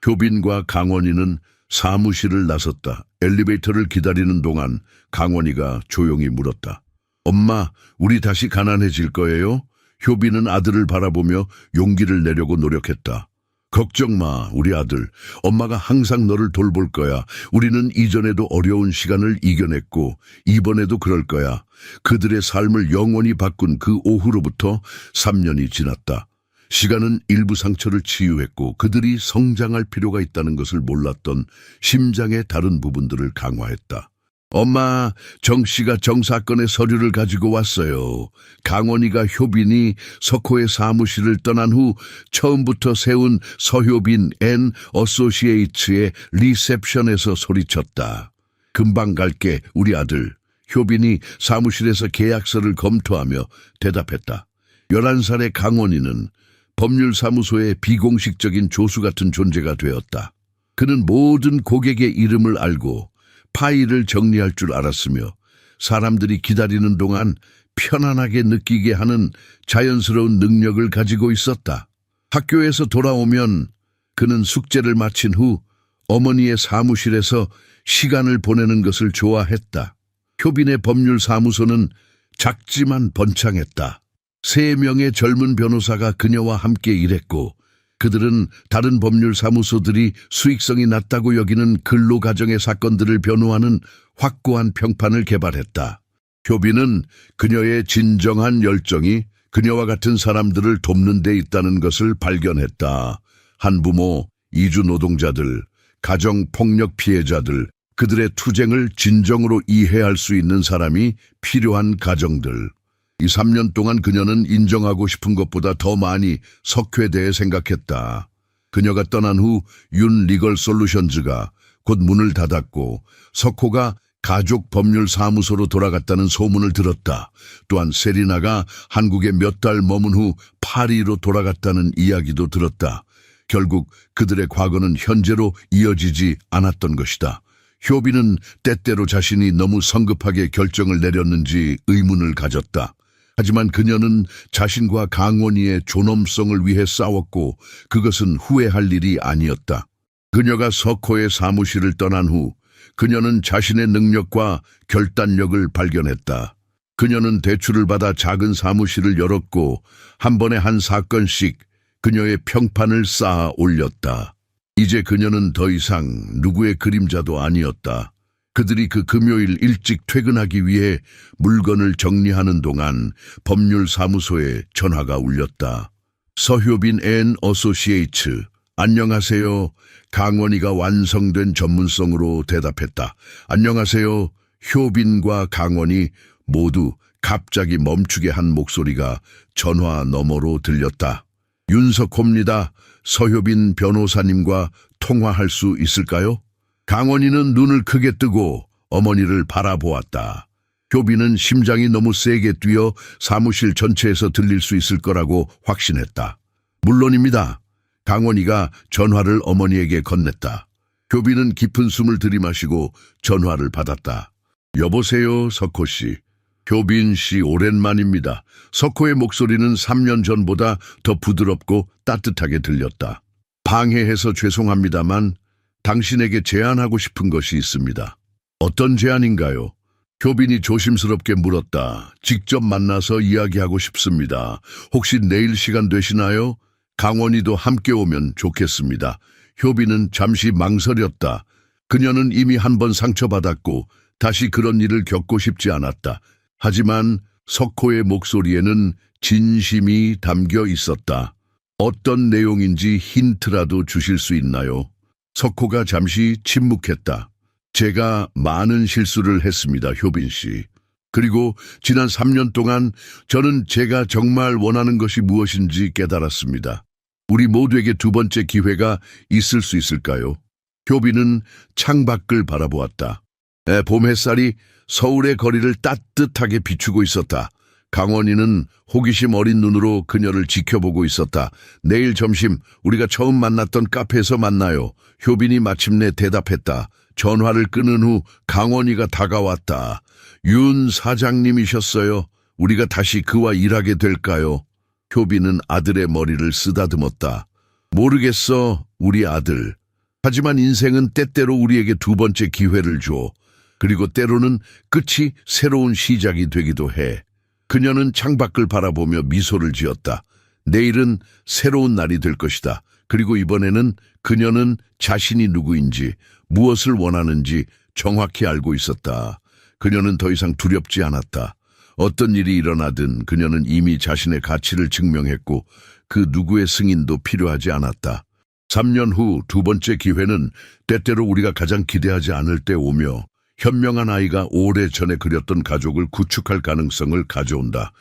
효빈과 강원이는 사무실을 나섰다. 엘리베이터를 기다리는 동안 강원이가 조용히 물었다. 엄마, 우리 다시 가난해질 거예요? 효빈은 아들을 바라보며 용기를 내려고 노력했다. 걱정 마, 우리 아들. 엄마가 항상 너를 돌볼 거야. 우리는 이전에도 어려운 시간을 이겨냈고 이번에도 그럴 거야. 그들의 삶을 영원히 바꾼 그 오후로부터 3년이 지났다. 시간은 일부 상처를 치유했고 그들이 성장할 필요가 있다는 것을 몰랐던 심장의 다른 부분들을 강화했다. 엄마, 정씨가 정사건의 서류를 가지고 왔어요. 강원이가 효빈이 석호의 사무실을 떠난 후 처음부터 세운 서효빈 앤 어소시에이츠의 리셉션에서 소리쳤다. 금방 갈게, 우리 아들. 효빈이 사무실에서 계약서를 검토하며 대답했다. 11살의 강원이는 법률사무소의 비공식적인 조수 같은 존재가 되었다. 그는 모든 고객의 이름을 알고 파일을 정리할 줄 알았으며 사람들이 기다리는 동안 편안하게 느끼게 하는 자연스러운 능력을 가지고 있었다. 학교에서 돌아오면 그는 숙제를 마친 후 어머니의 사무실에서 시간을 보내는 것을 좋아했다. 효빈의 법률사무소는 작지만 번창했다. 3명의 젊은 변호사가 그녀와 함께 일했고 그들은 다른 법률사무소들이 수익성이 낮다고 여기는 근로가정의 사건들을 변호하는 확고한 평판을 개발했다. 효빈은 그녀의 진정한 열정이 그녀와 같은 사람들을 돕는 데 있다는 것을 발견했다. 한부모, 이주 노동자들, 가정폭력 피해자들, 그들의 투쟁을 진정으로 이해할 수 있는 사람이 필요한 가정들. 이 3년 동안 그녀는 인정하고 싶은 것보다 더 많이 석회에 대해 생각했다. 그녀가 떠난 후 윤 리걸 솔루션즈가 곧 문을 닫았고 석호가 가족 법률 사무소로 돌아갔다는 소문을 들었다. 또한 세리나가 한국에 몇 달 머문 후 파리로 돌아갔다는 이야기도 들었다. 결국 그들의 과거는 현재로 이어지지 않았던 것이다. 효빈은 때때로 자신이 너무 성급하게 결정을 내렸는지 의문을 가졌다. 하지만 그녀는 자신과 강원이의 존엄성을 위해 싸웠고 그것은 후회할 일이 아니었다. 그녀가 석호의 사무실을 떠난 후 그녀는 자신의 능력과 결단력을 발견했다. 그녀는 대출을 받아 작은 사무실을 열었고 한 번에 한 사건씩 그녀의 평판을 쌓아 올렸다. 이제 그녀는 더 이상 누구의 그림자도 아니었다. 그들이 그 금요일 일찍 퇴근하기 위해 물건을 정리하는 동안 법률사무소에 전화가 울렸다. 서효빈 앤 어소시에이츠. 안녕하세요. 강원이가 완성된 전문성으로 대답했다. 안녕하세요. 효빈과 강원이 모두 갑자기 멈추게 한 목소리가 전화 너머로 들렸다. 윤석호입니다. 서효빈 변호사님과 통화할 수 있을까요? 강원이는 눈을 크게 뜨고 어머니를 바라보았다. 효빈은 심장이 너무 세게 뛰어 사무실 전체에서 들릴 수 있을 거라고 확신했다. 물론입니다. 강원이가 전화를 어머니에게 건넸다. 효빈은 깊은 숨을 들이마시고 전화를 받았다. 여보세요, 석호 씨. 효빈 씨, 오랜만입니다. 석호의 목소리는 3년 전보다 더 부드럽고 따뜻하게 들렸다. 방해해서 죄송합니다만 당신에게 제안하고 싶은 것이 있습니다. 어떤 제안인가요? 효빈이 조심스럽게 물었다. 직접 만나서 이야기하고 싶습니다. 혹시 내일 시간 되시나요? 강원이도 함께 오면 좋겠습니다. 효빈은 잠시 망설였다. 그녀는 이미 한 번 상처받았고 다시 그런 일을 겪고 싶지 않았다. 하지만 석호의 목소리에는 진심이 담겨 있었다. 어떤 내용인지 힌트라도 주실 수 있나요? 석호가 잠시 침묵했다. 제가 많은 실수를 했습니다, 효빈 씨. 그리고 지난 3년 동안 저는 제가 정말 원하는 것이 무엇인지 깨달았습니다. 우리 모두에게 두 번째 기회가 있을 수 있을까요? 효빈은 창밖을 바라보았다. 봄 햇살이 서울의 거리를 따뜻하게 비추고 있었다. 강원이는 호기심 어린 눈으로 그녀를 지켜보고 있었다. 내일 점심 우리가 처음 만났던 카페에서 만나요. 효빈이 마침내 대답했다. 전화를 끊은 후 강원이가 다가왔다. 윤 사장님이셨어요. 우리가 다시 그와 일하게 될까요? 효빈은 아들의 머리를 쓰다듬었다. 모르겠어, 우리 아들. 하지만 인생은 때때로 우리에게 두 번째 기회를 줘. 그리고 때로는 끝이 새로운 시작이 되기도 해. 그녀는 창밖을 바라보며 미소를 지었다. 내일은 새로운 날이 될 것이다. 그리고 이번에는 그녀는 자신이 누구인지, 무엇을 원하는지 정확히 알고 있었다. 그녀는 더 이상 두렵지 않았다. 어떤 일이 일어나든 그녀는 이미 자신의 가치를 증명했고 그 누구의 승인도 필요하지 않았다. 3년 후 두 번째 기회는 때때로 우리가 가장 기대하지 않을 때 오며 현명한 아이가 오래전에 그렸던 가족을 구축할 가능성을 가져온다.